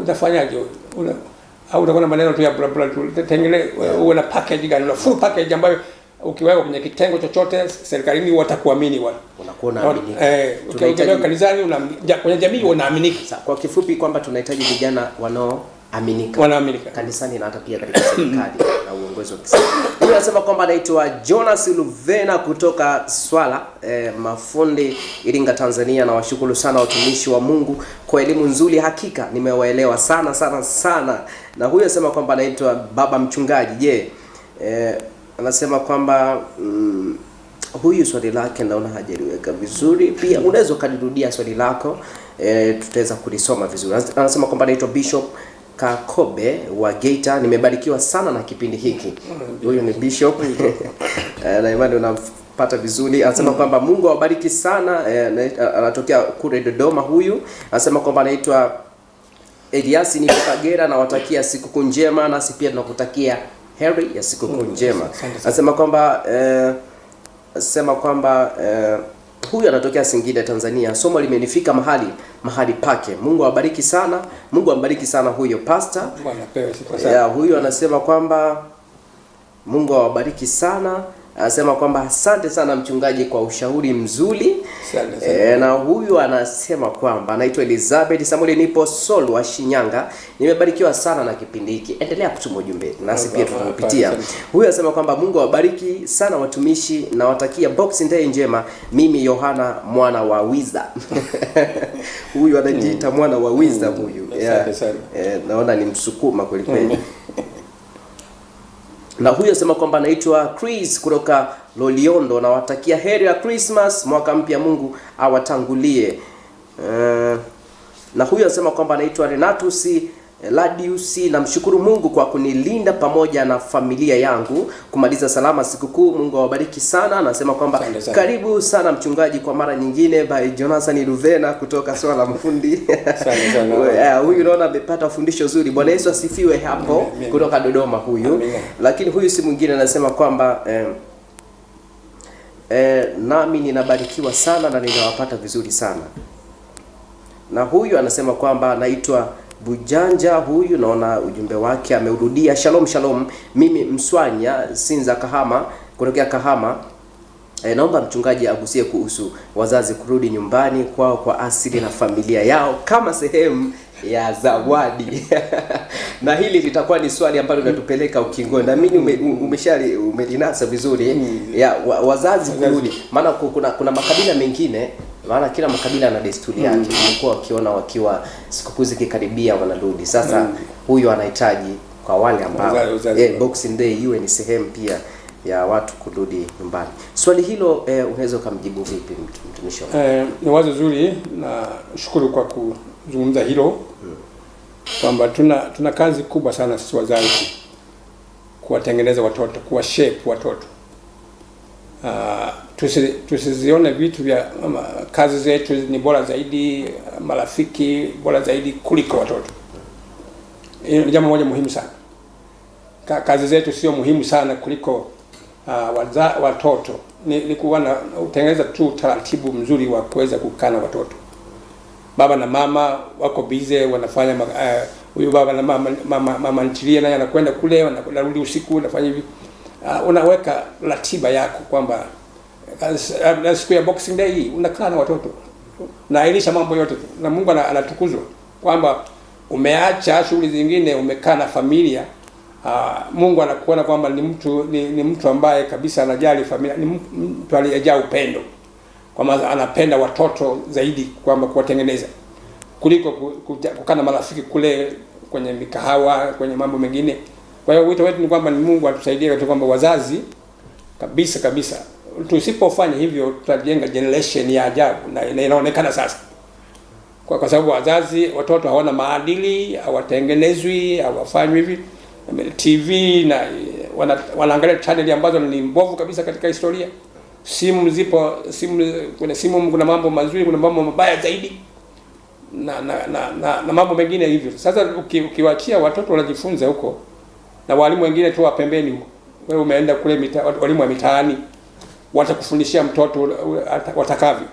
Utafanyaje? Au utakuwa na maneno tu ya bla tu. Tengeneze uwe na package gani? Una full package ambayo ukiweka kwenye kitengo chochote serikalini watakuamini wale. Unakuwa unaaminika. Ukiwa kanisani kwenye jamii unaaminika. Kwa kifupi kwamba tunahitaji vijana wanaoaminika kanisani na hata pia katika serikali na uongozi wa kiserikali. Huyu anasema kwamba anaitwa Jonas Luvena kutoka Swala Mafundi, Iringa, Tanzania. Na washukuru sana watumishi wa Mungu kwa elimu nzuri, hakika nimewaelewa sana. Na huyu anasema kwamba anaitwa Baba Mchungaji. Je, anasema kwamba huyu swali lake naona hajaliweka vizuri. Pia unaweza kadirudia swali lako, tutaweza kulisoma vizuri. Anasema kwamba anaitwa Bishop Kakobe wa Geita. Nimebarikiwa sana na kipindi hiki. Huyu ni Bishop na imani unapata vizuri. Anasema kwamba Mungu awabariki sana. Anatokea kule Dodoma huyu. Anasema kwamba anaitwa Eliasi, ni Kagera, na watakia sikukuu njema, nasi pia tunakutakia heri ya sikukuu njema. Anasema kwamba sema kwamba huyu anatokea Singida, Tanzania. Somo limenifika mahali pake. Mungu awabariki sana. Mungu ambariki sana huyo pastor. Bwana pewe sifa sana. Huyu anasema kwamba Mungu awabariki sana. Anasema kwamba asante sana mchungaji kwa ushauri mzuri. Na huyu anasema kwamba anaitwa Elizabeth Samuel, nipo Solo wa Shinyanga. Nimebarikiwa sana na kipindi hiki. Endelea kutuma ujumbe nasi pia tutakupitia. Huyu anasema kwamba Mungu awabariki sana watumishi na watakia Boxing Day njema. Mimi Yohana mwana wa Wiza. Huyu anajiita mwana wa Wiza huyu. Naona ni Msukuma kweli kweli. Na huyu anasema kwamba anaitwa Chris kutoka Loliondo, na watakia heri ya Christmas, mwaka mpya, Mungu awatangulie. Na huyu anasema kwamba anaitwa Renatus Ladius, namshukuru Mungu kwa kunilinda pamoja na familia yangu kumaliza salama sikukuu. Mungu awabariki sana. Anasema kwamba karibu sana mchungaji kwa mara nyingine, by Jonathan Ruvena kutoka Swala Mfundi. Huyu naona amepata fundisho zuri. Bwana Yesu asifiwe hapo. Kutoka Dodoma huyu. Lakini huyu si mwingine, anasema kwamba nami ninabarikiwa sana na ninawapata vizuri sana. Na huyu anasema kwamba anaitwa Bujanja. Huyu naona ujumbe wake ameurudia. Shalom shalom, mimi Mswanya Sinza Kahama, kutokea Kahama. Naomba mchungaji agusie kuhusu wazazi kurudi nyumbani kwao kwa asili na familia yao kama sehemu ya zawadi. Na hili litakuwa ni swali ambalo linatupeleka ukingoni. Na mimi umelinasa vizuri. Wazazi kurudi. Maana kuna makabila mengine, maana kila makabila ana desturi yake. Nilikuwa wakiona wakiwa sikukuu zikikaribia wanarudi. Sasa huyu anahitaji kwa wale ambao Boxing Day iwe ni sehemu pia ya watu kurudi nyumbani. Swali hilo unaweza kumjibu vipi mtumishi? Ni wazo zuri, na shukuru kwa kuzungumza hilo. Kwamba tuna kazi kubwa sana sisi wazazi kuwatengeneza watoto, kuwa shape watoto. Tusizione vitu vya kazi zetu ni bora zaidi, marafiki bora zaidi kuliko watoto. Ni jambo moja muhimu sana. Kazi zetu sio muhimu sana kuliko watoto. Ni kuwa utengeneza tu taratibu mzuri wa kuweza kukaa na watoto. Baba na mama wako busy, wanafanya huyu baba na mama ntilia naye anakwenda kule, wanarudi usiku, wanafanya hivi. Unaweka ratiba yako kwamba siku ya Boxing Day unakaa na watoto, nailisha mambo yote, na Mungu anatukuzwa kwamba umeacha shughuli zingine, umekaa na familia. Mungu anakuona kwamba ni mtu ambaye kabisa anajali familia, ni mtu aliyejaa upendo, kwamba anapenda watoto zaidi, kwamba kuwatengeneza kuliko kukaa na marafiki kule kwenye mikahawa, kwenye mambo mengine. Kwa hiyo wito wetu ni kwamba ni Mungu atusaidie kwa kwamba wazazi kabisa tusipofanya hivyo tutajenga generation ya ajabu, na inaonekana sasa. Kwa sababu watoto hawana maadili, hawatengenezwi, hawafanywi hivi. TV na wanaangalia channel ambazo ni mbovu kabisa katika historia. Kwenye simu kuna mambo mazuri, kuna mambo mabaya zaidi, na mambo mengine hivyo. Sasa ukiwaachia watoto wanajifunza huko, na walimu wengine tu wa pembeni huko, wewe umeenda kule walimu wa mitaani watakufundishia mtoto watakavyo.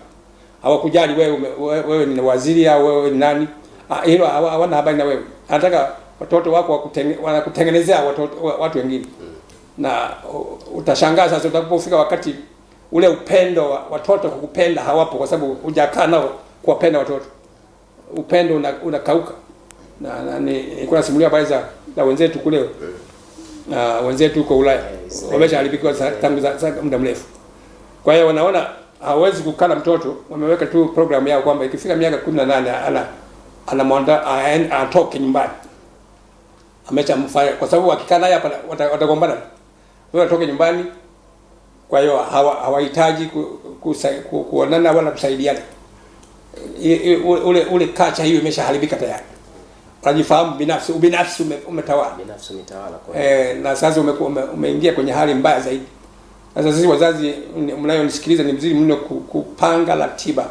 Hawakujali wewe ni waziri au wewe ni nani. Hilo hawana habari na wewe. Anataka watoto wako wanakutengenezea watu wengine. Na utashangaa sasa utakapofika wakati ule upendo wa watoto kukupenda hawapo, kwa sababu hujakaa nao kuwapenda watoto. Upendo unakauka. Na nilikuwa nasimulia habari za wenzetu kule, wenzetu huko Ulaya wameshaharibikiwa tangu muda mrefu. Kwa hiyo wanaona hawezi kukaa na mtoto, wameweka tu program yao kwamba ikifika miaka 18 anatoke nyumbani. Ameshamfanya, kwa sababu akikaa naye hapa watagombana. Wewe atoke nyumbani. Kwa hiyo hawahitaji kuonana wala kusaidiana. Ule kacha hiyo imeshaharibika tayari. Wanajifahamu binafsi, ubinafsi umetawala. Binafsi umetawala kwa. Na sasa umeingia kwenye hali mbaya zaidi. Sasa sisi wazazi mnayonisikiliza ni mzuri mno kupanga ratiba.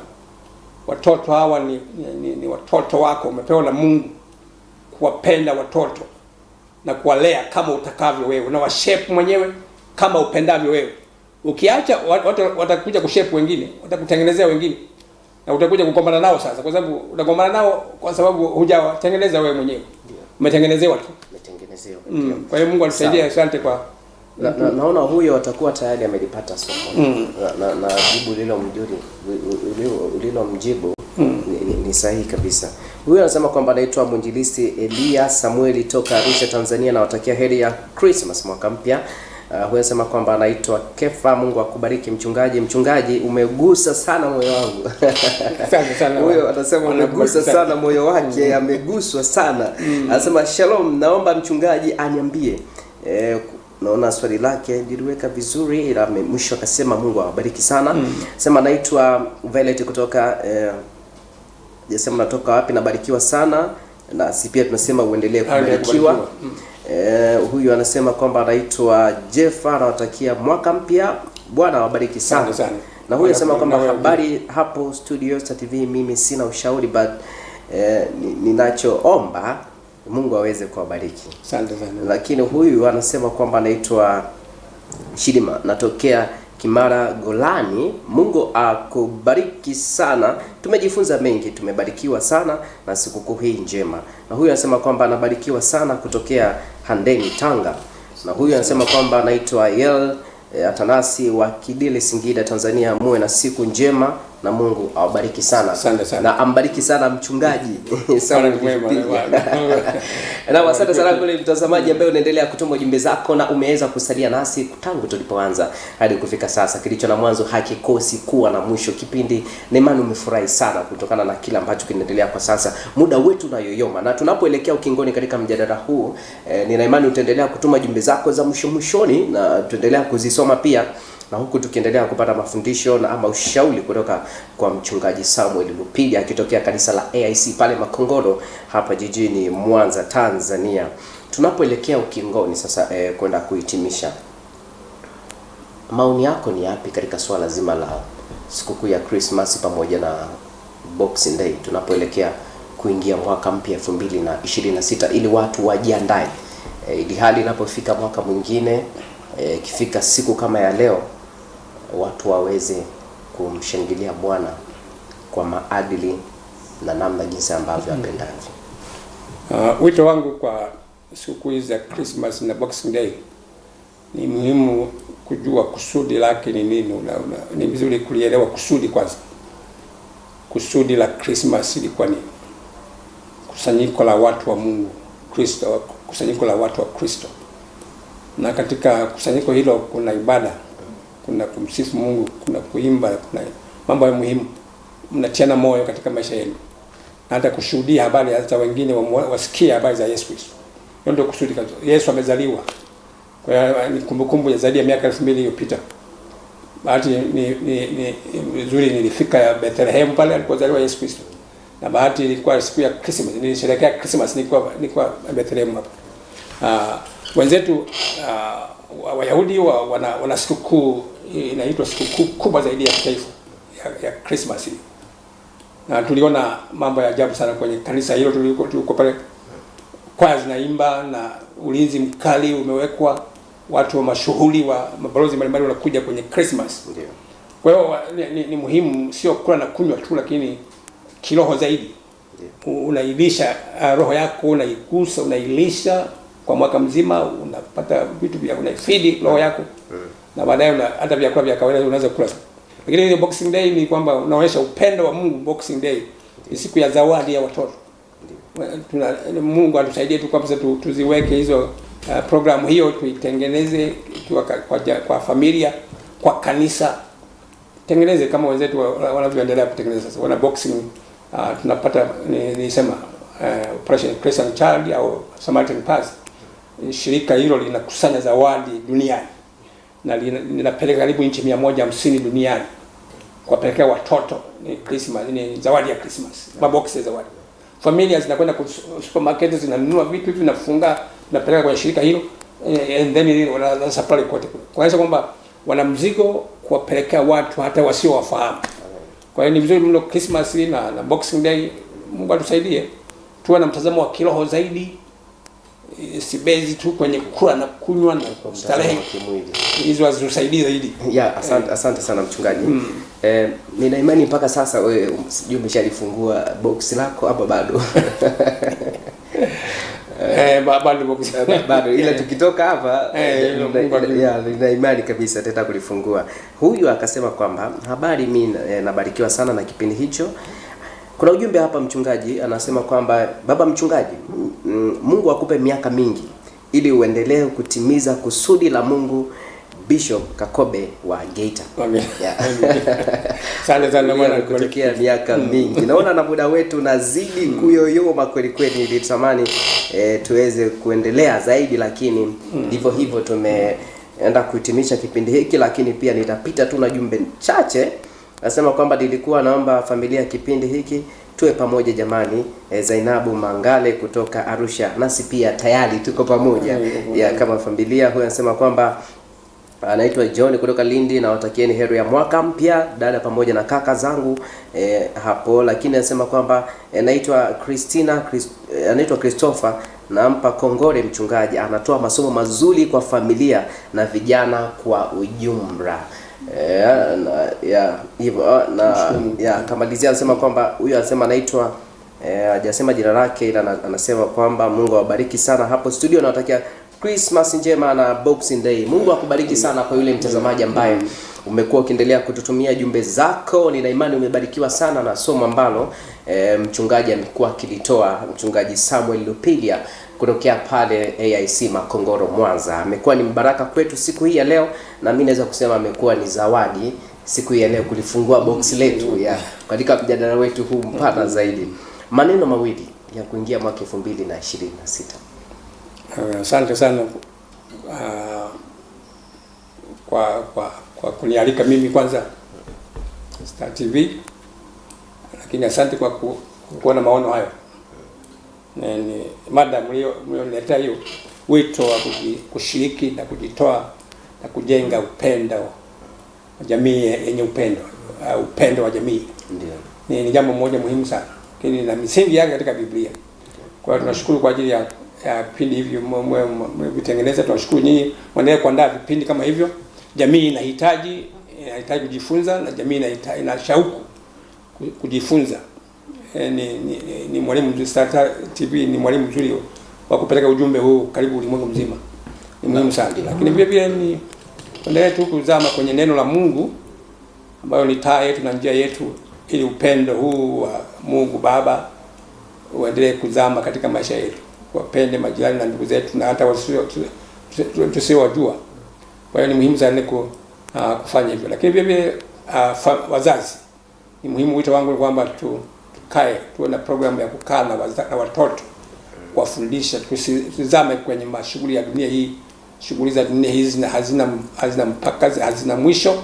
Watoto hawa ni watoto wako, umepewa na Mungu kuwapenda watoto na kuwalea kama utakavyo wewe, na washape mwenyewe kama upendavyo wewe. Ukiacha watu watakuja kushape wengine, watakutengenezea wengine. Na utakuja kugombana nao sasa, kwa sababu utagombana nao kwa sababu hujawatengeneza wewe mwenyewe. Umetengenezewa tu. Umetengenezewa. Kwa hiyo Mungu atusaidie. Asante kwa naona huyo atakuwa tayari amelipata somo. Na jibu lilo mjibu ni sahihi kabisa. Huyo anasema kwamba anaitwa Mwinjilisti Elia Samueli toka Arusha, Tanzania, na watakia heri ya Christmas, mwaka mpya. Huyo anasema kwamba anaitwa Kefa. Mungu akubariki mchungaji. Mchungaji, umegusa sana moyo wangu. Asante sana. Huyo anasema umegusa sana moyo wake, ameguswa sana. Anasema shalom, naomba mchungaji aniambie. Naona swali lake liliweka vizuri, ila mwisho akasema Mungu awabariki sana. Sema naitwa Violet kutoka Jesema natoka wapi, nabarikiwa sana, na si pia tunasema uendelee kubarikiwa. Huyu anasema kwamba anaitwa Jeffa, anawatakia mwaka mpya, Bwana awabariki sana. Na huyu anasema kwamba habari hapo studio Star TV, mimi sina ushauri but ninachoomba Mungu aweze kuwabariki. Asante sana. Lakini huyu anasema kwamba anaitwa Shidima, natokea Kimara Golani. Mungu akubariki sana. Tumejifunza mengi, tumebarikiwa sana na sikukuu hii njema. Na huyu anasema kwamba anabarikiwa sana kutokea Handeni, Tanga. Na huyu anasema kwamba anaitwa Yel Atanasi wa Kidile, Singida, Tanzania. Muwe na siku njema na Mungu awabariki sana. Asante sana. Na ambariki sana mchungaji. Sana mwema. Na asante sana kwa mtazamaji ambaye unaendelea kutuma jumbe zako na umeweza kusalia nasi tangu tulipoanza hadi kufika sasa. Kilicho na mwanzo hakikosi kuwa na mwisho. Kipindi na imani umefurahi sana kutokana na kila ambacho kinaendelea kwa sasa. Muda wetu na yoyoma, na tunapoelekea ukingoni katika mjadala huu, nina imani utaendelea kutuma jumbe zako za mwishoni na tuendelea kuzisoma pia, na huku tukiendelea kupata mafundisho na ama ushauri kutoka kwa mchungaji Samuel Lupiga akitokea kanisa la AIC pale Makongoro hapa jijini Mwanza, Tanzania. Tunapoelekea ukingoni sasa, kwenda kuhitimisha, maoni yako ni yapi katika swala zima la sikukuu ya Christmas pamoja na Boxing Day, tunapoelekea kuingia mwaka mpya 2026, ili watu wajiandae ili hali inapofika mwaka mwingine, ikifika siku kama ya leo, watu waweze kumshangilia Bwana kwa maadili na namna jinsi ambavyo apendavyo. Wito wangu kwa siku za Christmas na Boxing Day, ni muhimu kujua kusudi lake ni nini. Ni vizuri kulielewa kusudi kwanza. Kusudi la Christmas ilikuwa ni kusanyiko la watu wa Mungu, Kristo, kusanyiko la watu wa Kristo. Na katika kusanyiko hilo kuna ibada, kuna kumsifu Mungu, kuna kuimba, kuna mambo ya muhimu. Mnatiana moyo katika maisha yenu, na hata kushuhudia habari za wengine, wasikie habari za Yesu Kristo. Hiyo ndio kusudi kabisa. Yesu amezaliwa. Kwa hiyo ni kumbukumbu ya zaidi ya miaka 2000 iliyopita. Bahati ni nzuri, nilifika Bethlehem pale alipozaliwa Yesu Kristo. Na bahati ilikuwa siku ya Christmas, nilisherehekea Christmas nilikuwa Bethlehem hapa. Wenzetu Wayahudi wana sikukuu inaitwa sikukuu kubwa zaidi ya kitaifa ya Christmas. Na tuliona mambo ya ajabu sana kwenye kanisa hilo. Tuliko pale, kwaya zinaimba na ulinzi mkali umewekwa, watu wa mashuhuri wa mabalozi mbalimbali wanakuja kwenye Christmas. Ndio. Kwa hiyo ni muhimu, sio kula na kunywa tu, lakini kiroho zaidi. Unailisha roho yako, unaigusa, unailisha kwa mwaka mzima, unapata vitu vya unaifeed roho yako. Na baadaye hata vyakula vya kawaida unaweza kula. Lakini ile Boxing Day ni kwamba unaonyesha upendo wa Mungu. Boxing Day ni siku ya zawadi ya watoto. Mungu atusaidie tu kwamba tuziweke hizo programu hiyo, tuitengeneze kwa familia, kwa kanisa. Tengeneze kama wenzetu wanavyoendelea kutengeneza sasa. Wana boxing, tunapata nisema Operation Crescent Child au Samaritan Pass. Shirika hilo linakusanya zawadi duniani na linapeleka karibu nchi 150 duniani kuwapelekea watoto. Ni Christmas, ni zawadi ya Christmas, maboksi ya zawadi. Familia zinakwenda kwa supermarket, zinanunua vitu hivi, nafunga, napeleka kwenye shirika hilo, and then wana supply kote. Kwa hiyo kwamba wana mzigo kuwapelekea watu hata wasio wafahamu. Kwa hiyo ni vizuri mno Christmas na Boxing Day. Mungu atusaidie tuwe na mtazamo wa kiroho zaidi, sibezi tu kwenye kula na kunywa na starehe. Hizo hazitusaidii zaidi. Asante sana mchungaji. Nina imani mpaka sasa wewe sijui umeshalifungua box lako hapa bado. Bado ila tukitoka hapa nina imani kabisa teta kulifungua. Huyu akasema kwamba habari, mimi nabarikiwa sana na kipindi hicho. Kuna ujumbe hapa mchungaji anasema kwamba baba mchungaji, Mungu akupe miaka mingi ili uendelee kutimiza kusudi la Mungu. Bishop Kakobe wa Geita. Sana mwana kutokea miaka mingi. Naona na muda wetu nazidi kuyoyoma kweli kweli, nilitamani tuweze kuendelea zaidi, lakini ndivyo hivyo tumeenda kuhitimisha kipindi hiki, lakini pia nitapita tu na jumbe chache. Nasema kwamba nilikuwa naomba familia kipindi hiki tuwe pamoja jamani. Zainabu Mangale kutoka Arusha, nasi pia tayari tuko pamoja kama familia. Huyu anasema kwamba anaitwa John kutoka Lindi, na watakieni heri ya mwaka mpya dada pamoja na kaka zangu hapo. Lakini anasema kwamba anaitwa Christopher, nampa kongole mchungaji, anatoa masomo mazuri kwa familia na vijana kwa ujumla. Kamalizia anasema kwamba huyu anasema anaitwa hajasema jina lake, ila anasema kwamba Mungu awabariki sana hapo studio, na watakia Christmas njema na Boxing Day. Mungu akubariki sana kwa yule mtazamaji ambaye umekuwa ukiendelea kututumia jumbe zako. Nina imani umebarikiwa sana na somo ambalo mchungaji amekuwa akilitoa, mchungaji Samuel Lupilia kutokea pale AIC Makongoro Mwanza. Amekuwa ni mbaraka kwetu siku hii ya leo, na mimi naweza kusema amekuwa ni zawadi siku hii ya leo kulifungua box letu katika mjadala wetu huu mpana zaidi. Maneno mawili ya kuingia mwaka 2026. Asante sana kwa kunialika mimi kwanza Star TV, lakini asante kwa kuona maono hayo. Ni mada mlioniletea hiyo, wito wa kushiriki na kujitoa na kujenga upendo wa jamii yenye upendo wa jamii. Ndio. Ni jambo moja muhimu sana, lakini na misingi yake katika Biblia. Kwa hiyo tunashukuru kwa ajili ya vipindi hivi mvitengeneza. Tunashukuru nyinyi mwendelee kuandaa vipindi kama hivyo. Jamii inahitaji kujifunza, na jamii ina shauku kujifunza. Ni mwalimu Star TV ni mwalimu mzuri wa kupeleka ujumbe huu karibu ulimwengu mzima. Ni muhimu sana. Lakini pia ni endelee tu kuzama kwenye neno la Mungu ambayo ni taa yetu na njia yetu, ili upendo huu wa Mungu Baba uendelee kuzama katika maisha yetu. Wapende majirani na ndugu zetu na hata tusiowajua. Kwa hiyo ni muhimu sana kufanya hivyo. Lakini pia wazazi, ni muhimu. Wito wangu ni kwamba tukae tuwe na programu ya kukaa na watoto, kuwafundisha. Tusizame kwenye mashughuli ya dunia hii. Shughuli za dunia hizi hazina mpaka, hazina mwisho.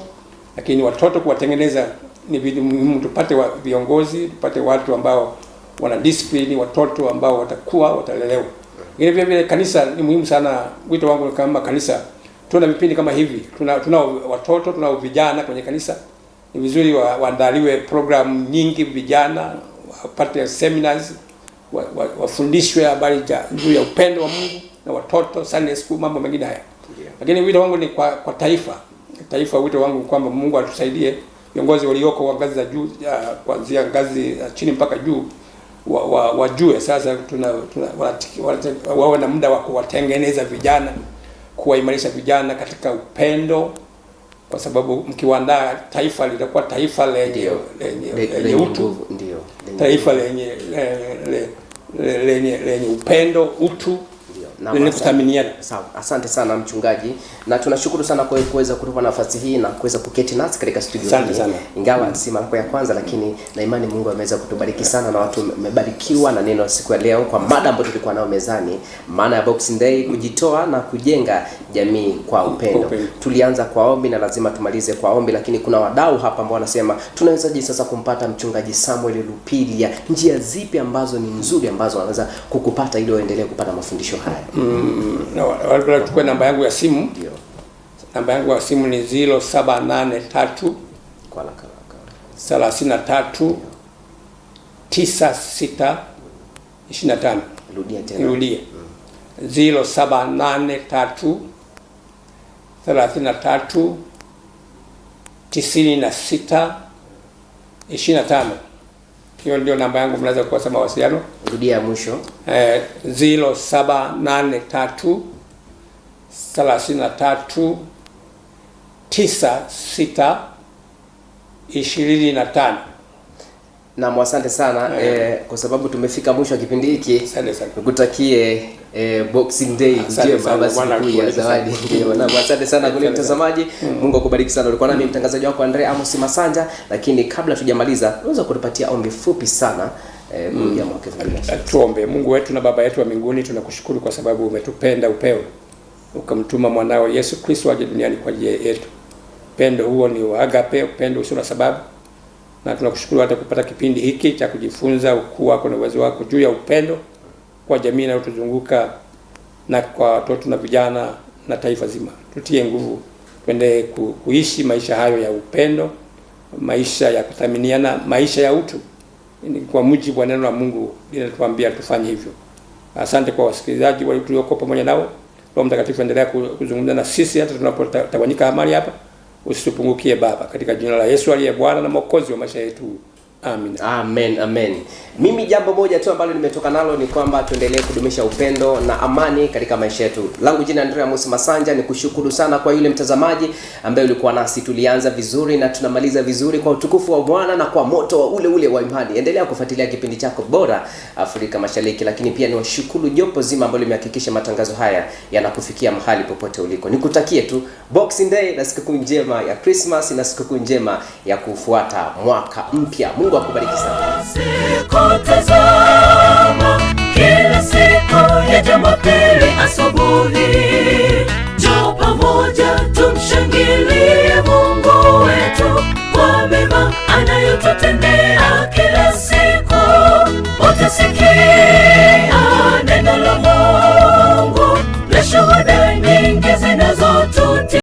Lakini watoto kuwatengeneza ni muhimu. Tupate viongozi, tupate watu ambao wana discipline, watoto ambao watakuwa watalelewa. Lakini vile kanisa ni muhimu sana. Wito wangu ni kama kanisa tuna vipindi kama hivi. Tunao watoto, tunao vijana kwenye kanisa. Ni vizuri waandaliwe program nyingi, vijana wapate seminars, wafundishwe habari juu ya upendo wa Mungu, na watoto Sunday school, mambo mengine haya. Lakini wito wangu ni kwa taifa, wito wangu kwamba Mungu atusaidie, viongozi walioko wa ngazi za juu, kuanzia ngazi chini mpaka juu, wajue sasa wawe na muda wa kuwatengeneza vijana, kuwaimarisha vijana katika upendo, kwa sababu mkiwaandaa taifa litakuwa taifa lenye utu, taifa lenye upendo, utu, na kuthaminiana. Sawa, asante sana mchungaji, na tunashukuru sana kwa kuweza kutupa nafasi hii na kuweza kuketi nasi katika studio hii. Ingawa si mara ya kwanza, lakini na imani Mungu ameweza kutubariki sana, na watu wamebarikiwa na neno siku ya leo kwa mada ambayo tulikuwa nayo mezani, maana ya Boxing Day, kujitoa na kujenga jamii kwa upendo. Tulianza kwa ombi na lazima tumalize kwa ombi, lakini kuna wadau hapa ambao wanasema tunawezaje sasa kumpata mchungaji Samuel Lupilia? Njia zipi ambazo ni nzuri ambazo wanaweza kukupata ili waendelee kupata mafundisho haya? Wale tukue namba yangu ya simu. Ndio. Namba yangu ya simu ni 0783 kwa 33 96 25. Rudia tena. Rudia. 0783 33 96 25. Hiyo ndio namba yangu, mnaweza kuwasa mawasiliano. Rudia mwisho. 0783 33 96 25. Na asante sana kwa sababu tumefika mwisho wa kipindi hiki. Asante sana. Nikutakie Boxing Day njema, basi ya zawadi. Na asante sana kwa mtazamaji. Mungu akubariki sana. Ulikuwa nami mtangazaji wako Andre Amos Masanja, lakini kabla tujamaliza unaweza kutupatia ombi fupi sana kuja mwaka 2026. Tuombe. Mungu wetu na Baba yetu wa mbinguni, tunakushukuru kwa sababu umetupenda upeo, ukamtuma mwanao Yesu Kristo aje duniani kwa ajili yetu. Upendo huo ni wa agape, upendo usio na sababu. Na tunakushukuru hata kupata kipindi hiki cha kujifunza ukuu wako na uwezo wako juu ya upendo kwa jamii inayotuzunguka na kwa watoto na vijana na taifa zima. Tutie nguvu twende kuishi maisha hayo ya upendo, maisha ya kuthaminiana, maisha ya utu, kwa mujibu wa neno la Mungu linatuambia tufanye hivyo. Asante kwa wasikilizaji wale tulioko pamoja nao. Roho Mtakatifu endelea kuzungumza na sisi hata tunapotawanyika mahali hapa. Usitupungukie Baba, katika jina la Yesu aliye Bwana na Mwokozi wa maisha yetu. Amen. Amen, amen. Mimi jambo moja tu ambalo nimetoka nalo ni kwamba tuendelee kudumisha upendo na amani katika maisha yetu. Langu jina Andre Amos Masanja, nikushukuru sana kwa yule mtazamaji ambaye ulikuwa nasi. Tulianza vizuri na tunamaliza vizuri kwa utukufu wa Bwana na kwa moto ule wa imani. Endelea kufuatilia kipindi chako bora Afrika Mashariki, lakini pia niwashukuru jopo zima ambalo limehakikisha matangazo haya yanakufikia mahali popote uliko. Nikutakie tu Boxing Day na sikukuu njema ya Christmas na sikukuu njema ya kufuata mwaka mpya. Mungu akubariki sana. Sikutazama kila siku ya Jumapili.